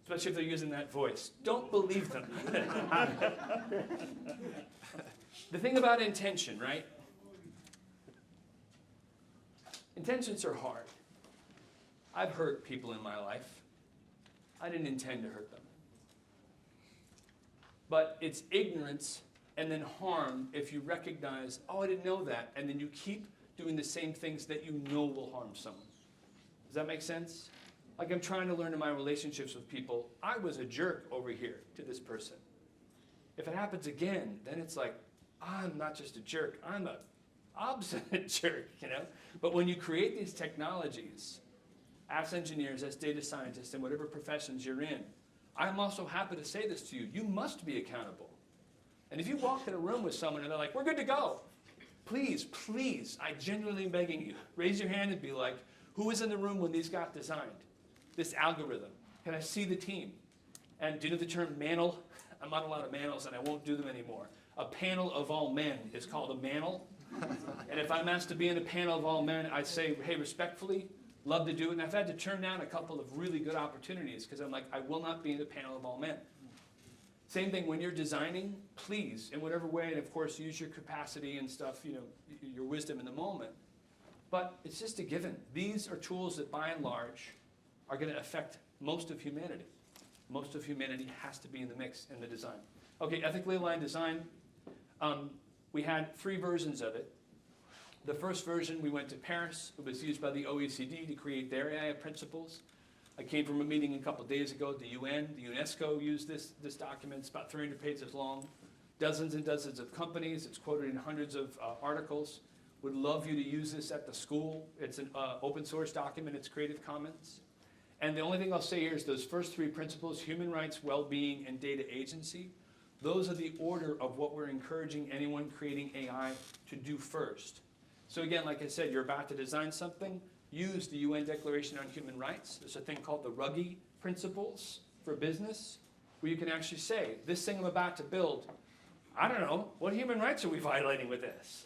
Speaker 2: especially if they're using that voice. Don't believe them. The thing about intention, right? Intentions are hard. I've hurt people in my life. I didn't intend to hurt them. But it's ignorance and then harm if you recognize, oh, I didn't know that, and then you keep doing the same things that you know will harm someone. Does that make sense? Like I'm trying to learn in my relationships with people, I was a jerk over here to this person. If it happens again, then it's like, I'm not just a jerk, I'm an obstinate jerk, you know? But when you create these technologies, as engineers, as data scientists, in whatever professions you're in, I'm also happy to say this to you, you must be accountable. And if you walk in a room with someone and they're like, we're good to go, please, please, I genuinely am begging you, raise your hand and be like, who was in the room when these got designed? This algorithm. Can I see the team? And do you know the term manel? I'm not allowed to manels and I won't do them anymore. A panel of all men is called a manel. And if I'm asked to be in a panel of all men, I say, hey, respectfully, love to do it. And I've had to turn down a couple of really good opportunities because I'm like, I will not be in a panel of all men. Same thing when you're designing, please, in whatever way, and of course, use your capacity and stuff, you know, your wisdom in the moment. But it's just a given. These are tools that, by and large, are going to affect most of humanity. Most of humanity has to be in the mix in the design. Okay, ethically aligned design. We had 3 versions of it. The first version, we went to Paris. It was used by the OECD to create their AI principles. I came from a meeting a couple days ago at the UN. The UNESCO used this document. It's about 300 pages long. Dozens and dozens of companies. It's quoted in hundreds of articles. Would love you to use this at the school. It's an open source document. It's Creative Commons. And the only thing I'll say here is those first 3 principles, human rights, well-being, and data agency, those are the order of what we're encouraging anyone creating AI to do first. So again, like I said, you're about to design something, use the UN Declaration on Human Rights. There's a thing called the Ruggie Principles for business, where you can actually say, this thing I'm about to build, I don't know, what human rights are we violating with this?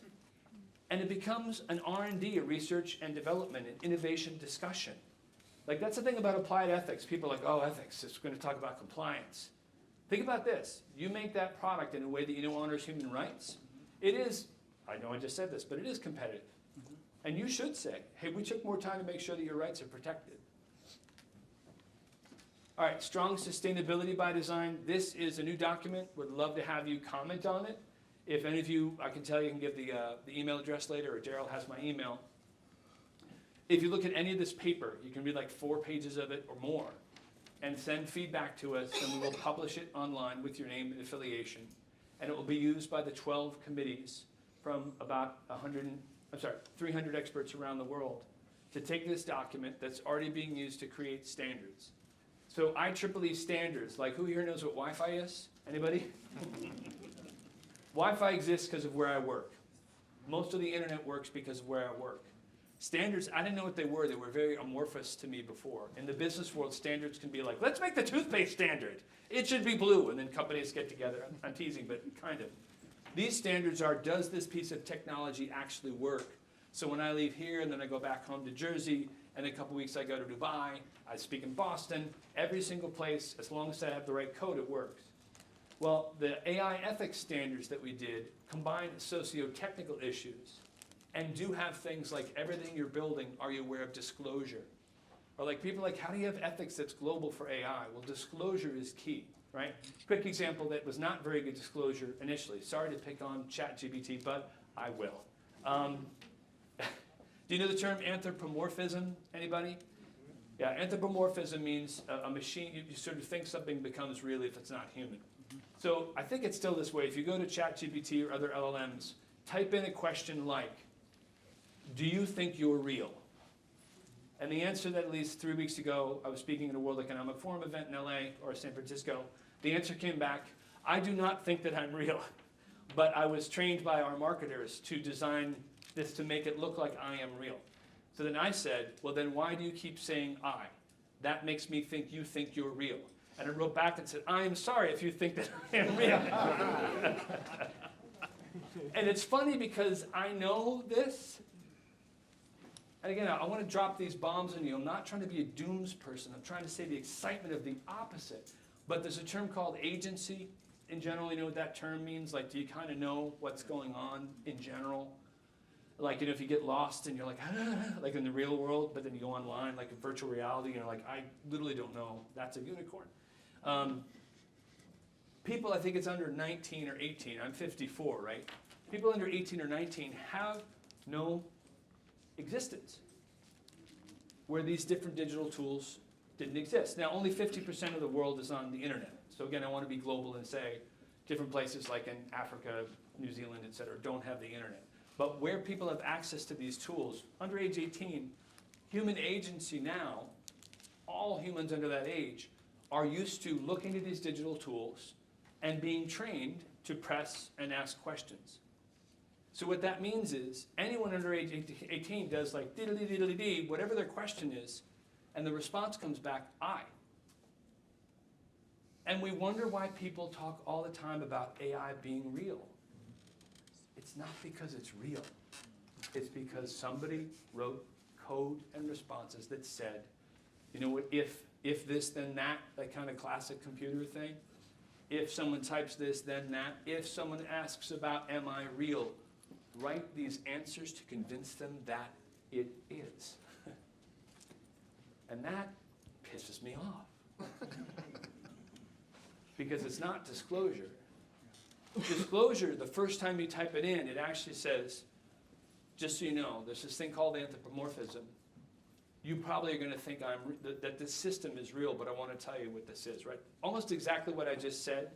Speaker 2: And it becomes an R&D, a research and development, an innovation discussion. Like that's the thing about applied ethics. People are like, oh, ethics, it's going to talk about compliance. Think about this. You make that product in a way that you know honors human rights. It is I know I just said this, but it is competitive. And you should say, hey, we took more time to make sure that your rights are protected. All right, strong sustainability by design. This is a new document. Would love to have you comment on it. If any of you, I can tell you, can give the email address later, or Daryl has my email. If you look at any of this paper, you can read like 4 pages of it or more, and send feedback to us, and we will publish it online with your name and affiliation. And it will be used by the 12 committees from about 300 experts around the world to take this document that's already being used to create standards. So IEEE standards, like who here knows what Wi-Fi is? Anybody? Wi-Fi exists because of where I work. Most of the internet works because of where I work. Standards, I didn't know what they were. They were very amorphous to me before. In the business world, standards can be like, let's make the toothpaste standard. It should be blue. And then companies get together. I'm teasing, but kind of. These standards are, does this piece of technology actually work? So when I leave here and then I go back home to Jersey, and in a couple weeks I go to Dubai, I speak in Boston, every single place, as long as I have the right code, it works. Well, the AI ethics standards that we did combine socio-technical issues and do have things like everything you're building, are you aware of disclosure? Or like people like, how do you have ethics that's global for AI? Well, disclosure is key, right? Quick example that was not very good disclosure initially. Sorry to pick on ChatGPT, but I will. Do you know the term anthropomorphism? Anybody? Yeah, anthropomorphism means a machine, you sort of think something becomes real if it's not human. So I think it's still this way. If you go to ChatGPT or other LLMs, type in a question like, do you think you're real? And the answer that at least 3 weeks ago, I was speaking at a World Economic Forum event in LA or San Francisco, the answer came back, I do not think that I'm real, but I was trained by our marketers to design this to make it look like I am real. So then I said, well then why do you keep saying I? That makes me think you think you're real. And I wrote back and said, I am sorry if you think that I am real. And it's funny because I know this. And again, I want to drop these bombs on you. I'm not trying to be a dooms person. I'm trying to say the excitement of the opposite. But there's a term called agency. In general, you know what that term means? Like, do you kind of know what's going on in general? Like, you know, if you get lost and you're like, like in the real world, but then you go online, like in virtual reality, and you're like, I literally don't know. That's a unicorn. People, I think it's under 19 or 18. I'm 54, right? People under 18 or 19 have no existence where these different digital tools didn't exist. Now, only 50% of the world is on the internet. So again, I want to be global and say different places like in Africa, New Zealand, et cetera, don't have the internet. But where people have access to these tools, under age 18, human agency now, all humans under that age, are used to looking at these digital tools and being trained to press and ask questions. So what that means is anyone under age 18 does like diddly-diddly-dee, whatever their question is, and the response comes back, I. And we wonder why people talk all the time about AI being real. It's not because it's real. It's because somebody wrote code and responses that said, you know what, if this, then that kind of classic computer thing. If someone types this, then that. If someone asks about, am I real? Write these answers to convince them that it is. And that pisses me off. Because it's not disclosure. Disclosure, the first time you type it in, it actually says, just so you know, there's this thing called anthropomorphism. You probably are going to think that this system is real, but I want to tell you what this is, right? Almost exactly what I just said,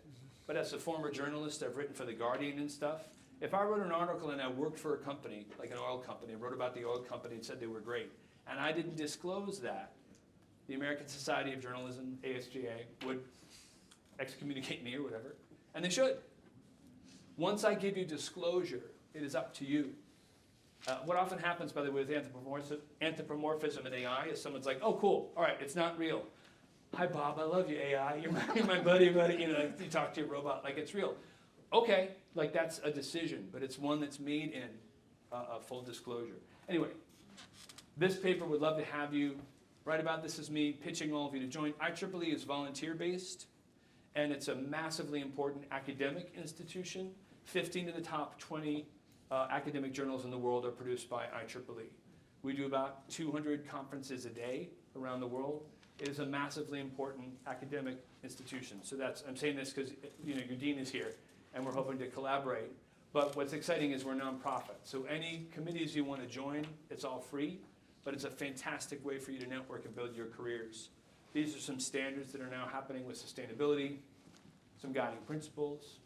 Speaker 2: but as a former journalist, I've written for The Guardian and stuff. If I wrote an article and I worked for a company, like an oil company, I wrote about the oil company and said they were great, and I didn't disclose that, the American Society of Journalism, ASJA, would excommunicate me or whatever, and they should. Once I give you disclosure, it is up to you. What often happens, by the way, with anthropomorphism in AI is someone's like, oh, cool, all right, it's not real. Hi, Bob, I love you, AI. You're my buddy, you know, like you talk to your robot like it's real. Okay, like that's a decision, but it's one that's made in full disclosure. Anyway, this paper would love to have you write about. This is me pitching all of you to join. IEEE is volunteer-based, and it's a massively important academic institution. 15 of the top 20 academic journals in the world are produced by IEEE. We do about 200 conferences a day around the world. It is a massively important academic institution. So I'm saying this because your dean is here, and we're hoping to collaborate. But what's exciting is we're a nonprofit. So any committees you want to join, it's all free, but it's a fantastic way for you to network and build your careers. These are some standards that are now happening with sustainability, some guiding principles.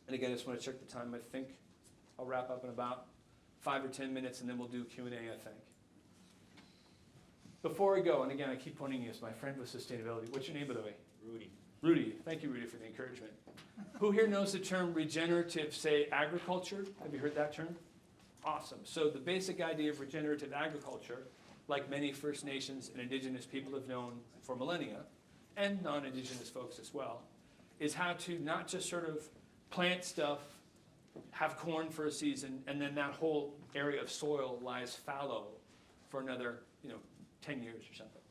Speaker 2: And again, I just want to check the time. I think I'll wrap up in about 5 or 10 minutes, and then we'll do Q&A, I think. Before I go, and again, I keep pointing you as my friend with sustainability. What's your name, by the way?
Speaker 6: Rudy.
Speaker 2: Rudy. Thank you, Rudy, for the encouragement. Who here knows the term regenerative, say, agriculture? Have you heard that term? Awesome. So the basic idea of regenerative agriculture, like many First Nations and Indigenous people have known for millennia, and non-Indigenous folks as well, is how to not just sort of plant stuff, have corn for a season, and then that whole area of soil lies fallow for another, 10 years or something.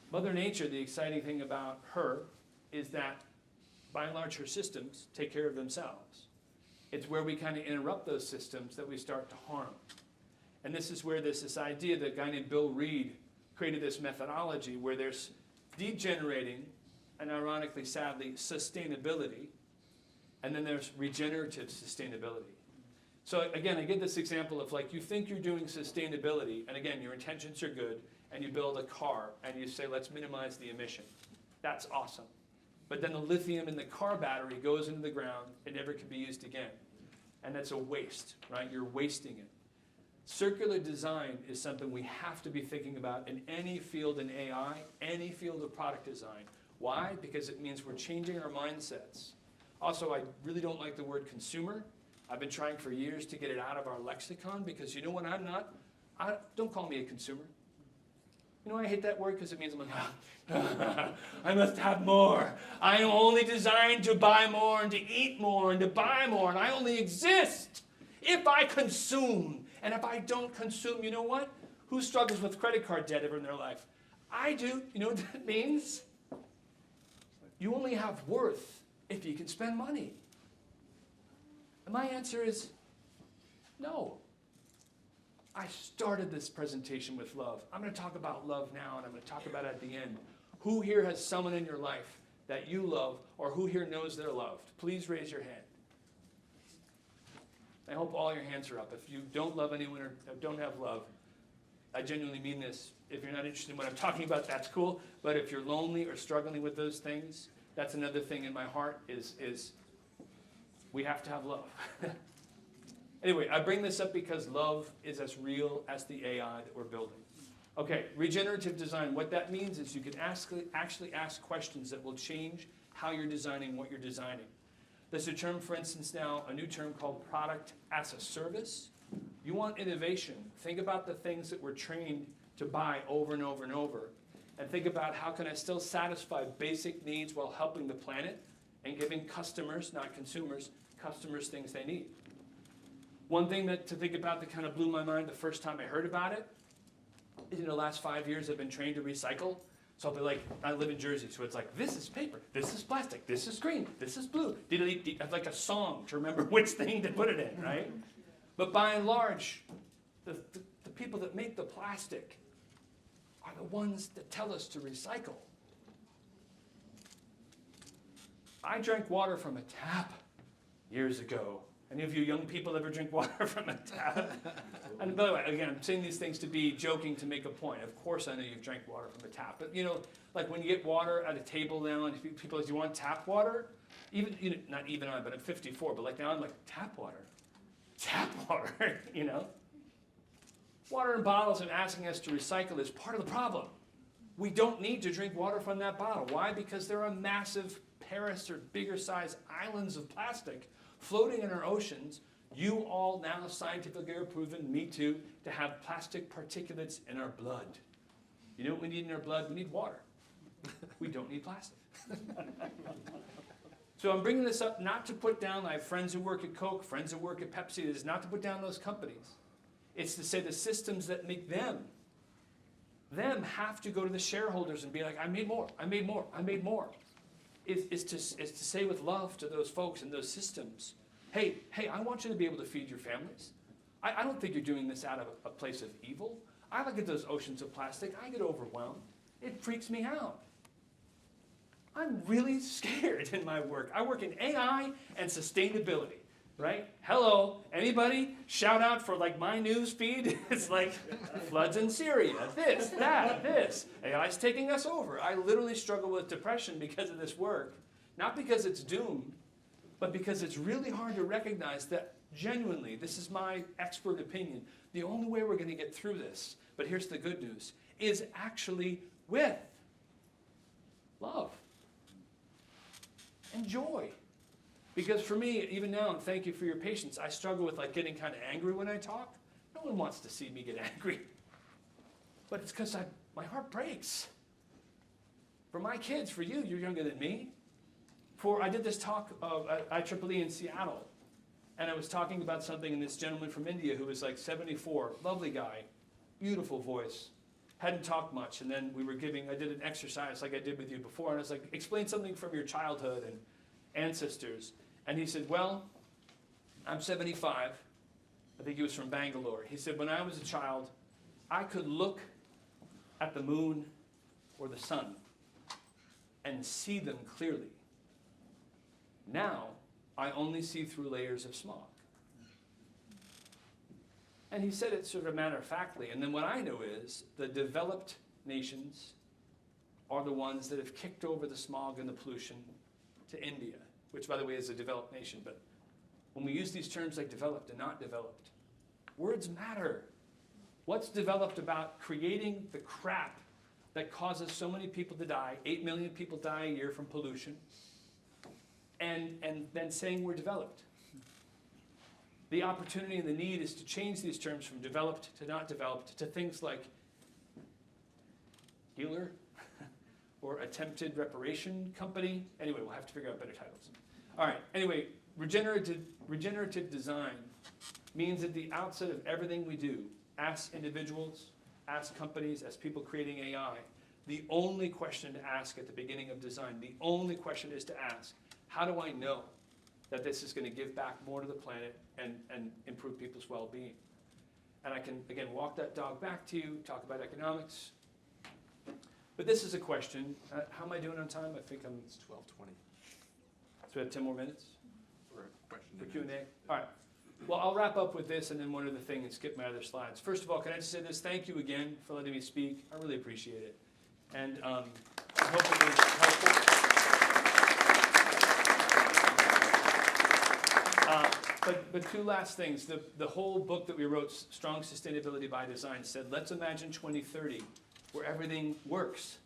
Speaker 2: Mother Nature, the exciting thing about her is that, by and large, her systems take care of themselves. It's where we kind of interrupt those systems that we start to harm. And this is where this idea that a guy named Bill Reed created this methodology where there's degenerating and, ironically, sadly, sustainability, and then there's regenerative sustainability. So again, I get this example of like you think you're doing sustainability, and again, your intentions are good, and you build a car, and you say, let's minimize the emission. That's awesome. But then the lithium in the car battery goes into the ground, it never can be used again. And that's a waste, right? You're wasting it. Circular design is something we have to be thinking about in any field in AI, any field of product design. Why? Because it means we're changing our mindsets. Also, I really don't like the word consumer. I've been trying for years to get it out of our lexicon because you know what I'm not? Don't call me a consumer. You know why I hate that word? Because it means I'm like, I must have more. I am only designed to buy more and to eat more and to buy more, and I only exist if I consume. And if I don't consume, you know what? Who struggles with credit card debt ever in their life? I do. You know what that means? You only have worth if you can spend money. And my answer is no. I started this presentation with love. I'm going to talk about love now, and I'm going to talk about it at the end. Who here has someone in your life that you love, or who here knows they're loved? Please raise your hand. I hope all your hands are up. If you don't love anyone or don't have love, I genuinely mean this. If you're not interested in what I'm talking about, that's cool. But if you're lonely or struggling with those things, that's another thing in my heart is we have to have love. Anyway, I bring this up because love is as real as the AI that we're building. Okay, regenerative design. What that means is you can actually ask questions that will change how you're designing what you're designing. There's a term, for instance, now, a new term called product as a service. You want innovation. Think about the things that we're trained to buy over and over and over. And think about how can I still satisfy basic needs while helping the planet and giving customers, not consumers, customers things they need. One thing to think about that kind of blew my mind the first time I heard about it is in the last 5 years I've been trained to recycle. So I'll be like, I live in Jersey, so it's like, this is paper, this is plastic, this is green, this is blue. I have like a song to remember which thing to put it in, right? But by and large, the people that make the plastic are the ones that tell us to recycle. I drank water from a tap years ago. Any of you young people ever drink water from a tap? And by the way, again, I'm saying these things to be joking to make a point. Of course I know you've drank water from a tap. But like when you get water at a table now and people say, do you want tap water? Not even I, but I'm 54. But like now I'm like, tap water? Tap water, Water in bottles and asking us to recycle is part of the problem. We don't need to drink water from that bottle. Why? Because there are massive Paris or bigger size islands of plastic floating in our oceans. You all now scientifically are proven, me too, to have plastic particulates in our blood. You know what we need in our blood? We need water. We don't need plastic. So I'm bringing this up not to put down, I have friends who work at Coke, friends who work at Pepsi. It is not to put down those companies. It's to say the systems that make them have to go to the shareholders and be like, I made more, I made more, I made more. Is to say with love to those folks and those systems, Hey, I want you to be able to feed your families. I don't think you're doing this out of a place of evil. I look at those oceans of plastic. I get overwhelmed. It freaks me out. I'm really scared in my work. I work in AI and sustainability, right? Hello, anybody? Shout out for like my news feed. It's like floods in Syria, this, that, this. AI's taking us over. I literally struggle with depression because of this work. Not because it's doomed, but because it's really hard to recognize that genuinely, this is my expert opinion, the only way we're going to get through this, but here's the good news, is actually with love and joy. Because for me, even now, and thank you for your patience, I struggle with like getting kind of angry when I talk. No one wants to see me get angry. But it's because my heart breaks. For my kids, for you, you're younger than me. I did this talk at IEEE in Seattle, and I was talking about something, and this gentleman from India who was like 74, lovely guy, beautiful voice, hadn't talked much, and then I did an exercise like I did with you before, and I was like, explain something from your childhood and ancestors. And he said, well, I'm 75. I think he was from Bangalore. He said, when I was a child, I could look at the moon or the sun and see them clearly. Now, I only see through layers of smog. And he said it sort of matter-of-factly. And then what I know is the developed nations are the ones that have kicked over the smog and the pollution to India, which, by the way, is a developed nation. But when we use these terms like developed and not developed, words matter. What's developed about creating the crap that causes so many people to die? 8 million people die a year from pollution. And then saying we're developed. The opportunity and the need is to change these terms from developed to not developed to things like healer or attempted reparation company. Anyway, we'll have to figure out better titles. All right, anyway, regenerative design means at the outset of everything we do, as individuals, as companies, as people creating AI, the only question to ask at the beginning of design, the only question is to ask, how do I know that this is going to give back more to the planet and improve people's well-being? And I can, again, walk that dog back to you, talk about economics. But this is a question. How am I doing on time? I think it's 12:20. So we have 10 more minutes?
Speaker 6: For a question.
Speaker 2: For Q&A? All right. Well, I'll wrap up with this and then one other thing and skip my other slides. First of all, can I just say this? Thank you again for letting me speak. I really appreciate it. And I hope it was helpful. But two last things. The whole book that we wrote, Strong Sustainability by Design, said, let's imagine 2030, where everything works,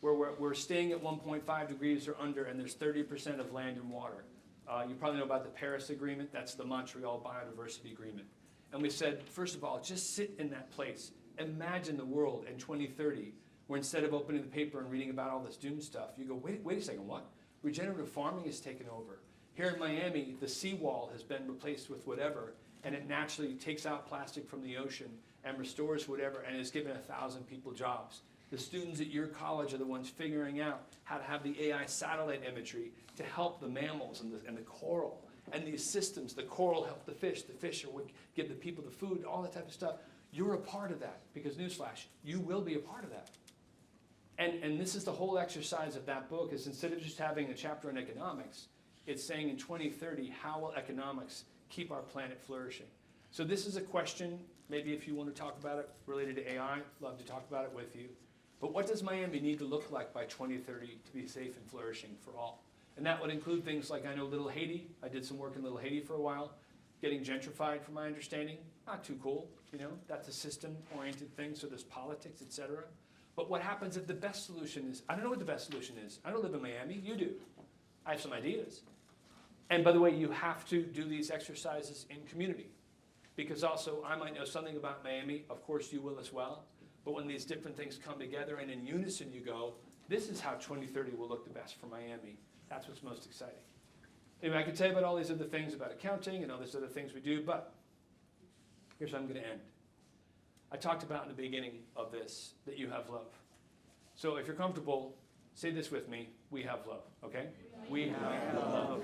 Speaker 2: where we're staying at 1.5 degrees or under, and there's 30% of land and water. You probably know about the Paris Agreement. That's the Montreal Biodiversity Agreement. And we said, first of all, just sit in that place. Imagine the world in 2030, where instead of opening the paper and reading about all this doom stuff, you go, wait a second, what? Regenerative farming is taken over. Here in Miami, the seawall has been replaced with whatever, and it naturally takes out plastic from the ocean and restores whatever, and has given 1,000 people jobs. The students at your college are the ones figuring out how to have the AI satellite imagery to help the mammals and the coral. And these systems, the coral help the fish will give the people the food, all that type of stuff. You're a part of that, because newsflash, you will be a part of that. And this is the whole exercise of that book, is instead of just having a chapter on economics, it's saying in 2030, how will economics keep our planet flourishing? So this is a question, maybe if you want to talk about it related to AI, love to talk about it with you. But what does Miami need to look like by 2030 to be safe and flourishing for all? And that would include things like, I know Little Haiti, I did some work in Little Haiti for a while, getting gentrified from my understanding, not too cool, that's a system-oriented thing, so there's politics, etc. But what happens if the best solution is, I don't know what the best solution is. I don't live in Miami, you do. I have some ideas. And by the way, you have to do these exercises in community, because also I might know something about Miami, of course you will as well, but when these different things come together and in unison you go, this is how 2030 will look the best for Miami. That's what's most exciting. Anyway, I could tell you about all these other things about accounting and all these other things we do, but here's how I'm going to end. I talked about in the beginning of this that you have love. So if you're comfortable, say this with me, we have love, okay? We have love.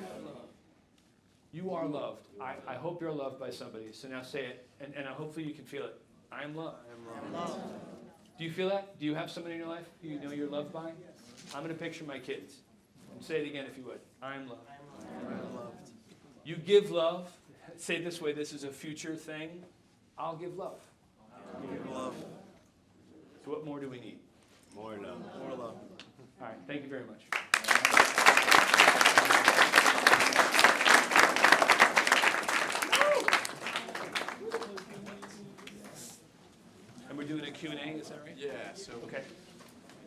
Speaker 2: You are loved. I hope you're loved by somebody. So now say it, and hopefully you can feel it. I am loved.
Speaker 6: I'm loved.
Speaker 2: Do you feel that? Do you have somebody in your life who you know you're loved by? I'm going to picture my kids. And say it again if you would. I'm loved.
Speaker 6: I'm loved.
Speaker 2: You give love. Say it this way, this is a future thing. I'll give love.
Speaker 6: Give love.
Speaker 2: So what more do we need?
Speaker 6: More love. More love.
Speaker 2: All right, thank you very much. And we're doing a Q&A, is that right?
Speaker 6: Yeah, so
Speaker 2: Okay.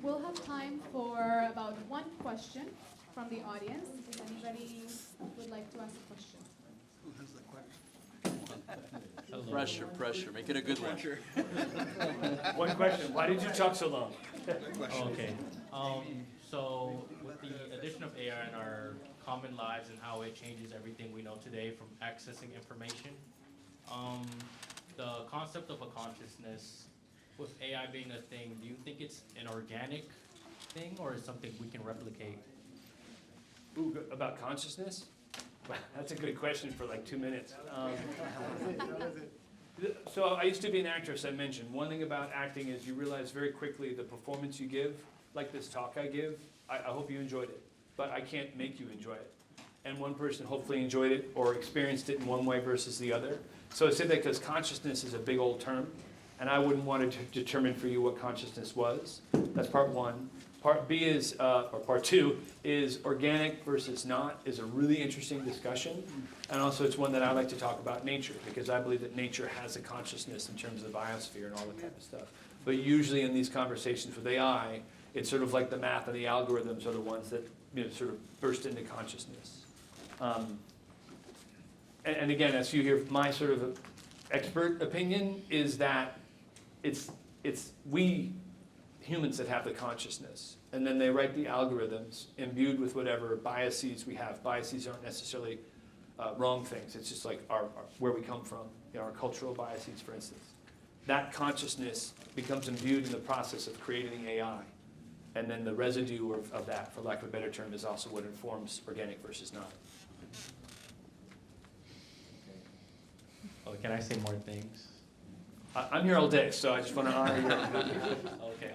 Speaker 4: We'll have time for about one question from the audience. If anybody would like to ask a question.
Speaker 6: pressure. Make it a good one.
Speaker 2: One question. Why did you talk so long?
Speaker 5: Okay. So with the addition of AI in our common lives and how it changes everything we know today from accessing information, the concept of a consciousness, with AI being a thing, do you think it's an organic thing or is something we can replicate?
Speaker 2: Ooh, about consciousness? That's a good question for like 2 minutes. So I used to be an actress, I mentioned. One thing about acting is you realize very quickly the performance you give, like this talk I give, I hope you enjoyed it, but I can't make you enjoy it. And one person hopefully enjoyed it or experienced it in one way versus the other. So I say that because consciousness is a big old term, and I wouldn't want to determine for you what consciousness was. That's part one. Part B is, or part two, is organic versus not, is a really interesting discussion. And also it's one that I like to talk about nature, because I believe that nature has a consciousness in terms of the biosphere and all that kind of stuff. But usually in these conversations with AI, it's sort of like the math and the algorithms are the ones that sort of burst into consciousness. And again, as you hear, my sort of expert opinion is that it's we humans that have the consciousness, and then they write the algorithms imbued with whatever biases we have. Biases aren't necessarily wrong things. It's just like our where we come from, our cultural biases, for instance. That consciousness becomes imbued in the process of creating the AI, and then the residue of that, for lack of a better term, is also what informs organic versus not.
Speaker 5: Oh, can I say more things?
Speaker 2: I'm here all day, so I just want to honor your.
Speaker 5: Okay.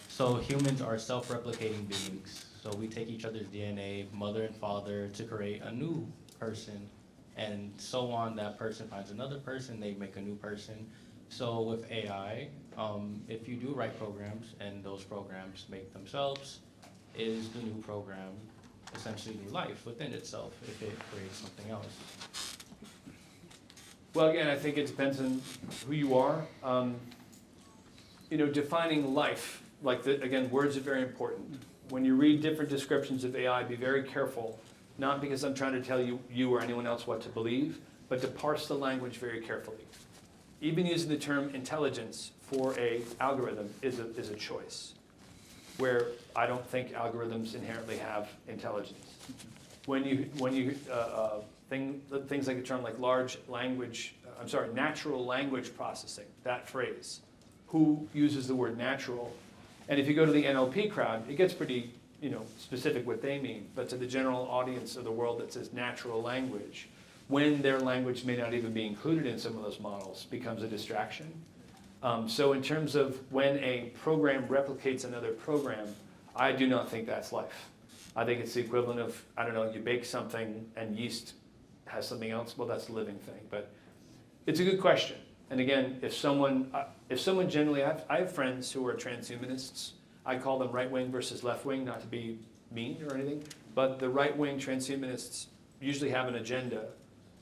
Speaker 5: So humans are self-replicating beings. So we take each other's DNA, mother and father, to create a new person, and so on. That person finds another person, they make a new person. So with AI, if you do write programs and those programs make themselves, is the new program essentially new life within itself if it creates something else?
Speaker 2: Well, again, I think it depends on who you are. Defining life, again, words are very important. When you read different descriptions of AI, be very careful, not because I'm trying to tell you or anyone else what to believe, but to parse the language very carefully. Even using the term intelligence for an algorithm is a choice, where I don't think algorithms inherently have intelligence. When you things like a term like natural language processing, that phrase, who uses the word natural? And if you go to the NLP crowd, it gets pretty specific what they mean, but to the general audience of the world that says natural language, when their language may not even be included in some of those models, becomes a distraction. So in terms of when a program replicates another program, I do not think that's life. I think it's the equivalent of, you bake something and yeast has something else. Well, that's a living thing. But it's a good question. And again, if someone generally, I have friends who are transhumanists. I call them right wing versus left wing, not to be mean or anything. But the right wing transhumanists usually have an agenda.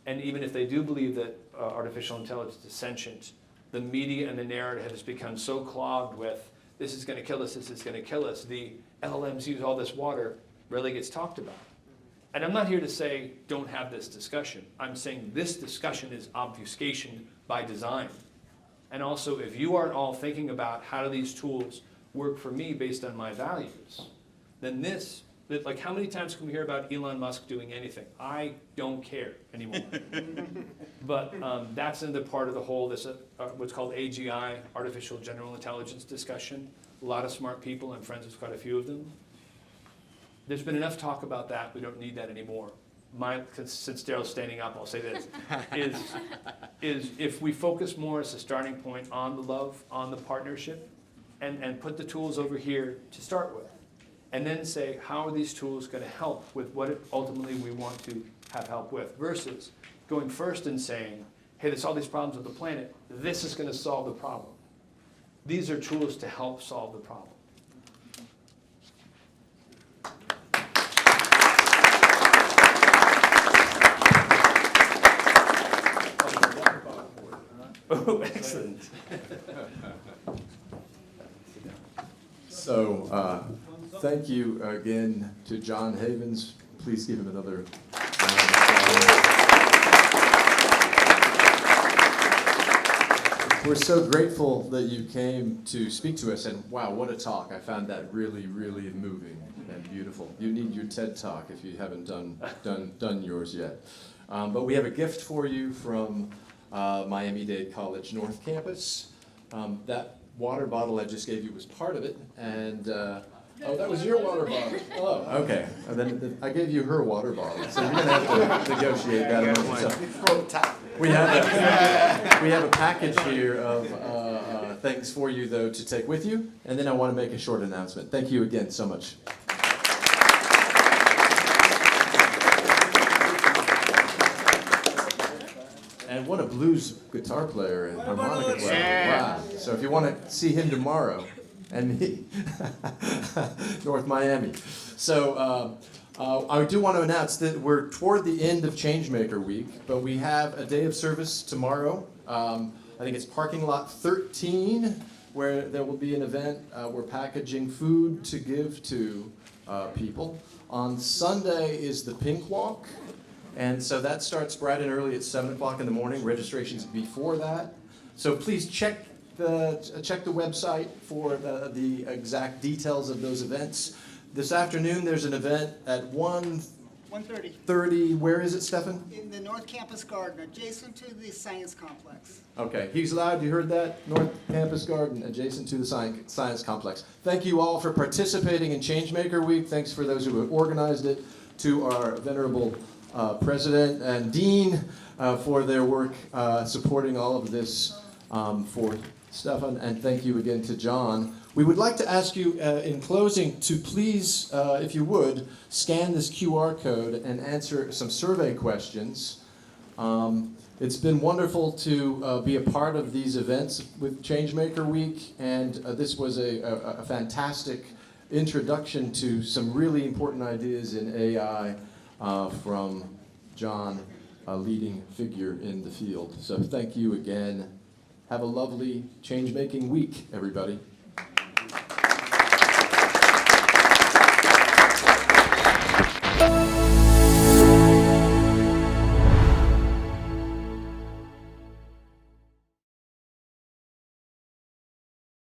Speaker 2: And even if they do believe that artificial intelligence is sentient, the media and the narrative has become so clogged with, this is going to kill us, this is going to kill us. The LLMs use all this water, rarely gets talked about. And I'm not here to say, don't have this discussion. I'm saying this discussion is obfuscation by design. And also, if you aren't all thinking about how do these tools work for me based on my values, then how many times can we hear about Elon Musk doing anything? I don't care anymore. But that's another part of the whole, this what's called AGI, Artificial General Intelligence discussion. A lot of smart people, I'm friends with quite a few of them. There's been enough talk about that, we don't need that anymore. since Daryl's standing up, I'll say this, is if we focus more as a starting point on the love, on the partnership, and put the tools over here to start with, and then say, how are these tools going to help with what ultimately we want to have help with, versus going first and saying, hey, there's all these problems with the planet, this is going to solve the problem. These are tools to help solve the problem. Oh, excellent.
Speaker 7: So, thank you again to John Havens. Please give him another round of applause. We're so grateful that you came to speak to us, and wow, what a talk. I found that really, really moving and beautiful. You need your TED Talk if you haven't done yours yet. But we have a gift for you from Miami-Dade College North Campus. That water bottle I just gave you was part of it, and oh, that was your water bottle. Oh, okay. And then I gave you her water bottle, so you're gonna have to negotiate that among yourself. We have a package here of things for you though to take with you, and then I want to make a short announcement. Thank you again so much. And what a blues guitar player and harmonica player. Wow. So if you want to see him tomorrow, and me, North Miami. So I do want to announce that we're toward the end of Changemaker week, but we have a day of service tomorrow. I think it's parking lot 13, where there will be an event. We're packaging food to give to people. On Sunday is the Pink Walk. And so that starts bright and early at 7 o'clock in the morning. Registration's before that. So please check the website for the exact details of those events. This afternoon there's an event at 1:30. Where is it, Stefan?
Speaker 8: In the North Campus Garden, adjacent to the Science Complex.
Speaker 7: Okay, he's loud. You heard that? North Campus Garden, adjacent to the Science Complex. Thank you all for participating in Changemaker Week. Thanks for those who have organized it. To our venerable President and Dean for their work supporting all of this for Stefan, and thank you again to John. We would like to ask you in closing to please, if you would, scan this QR code and answer some survey questions. It's been wonderful to be a part of these events with Changemaker Week, and this was a fantastic introduction to some really important ideas in AI from John, a leading figure in the field. So thank you again. Have a lovely change-making week, everybody.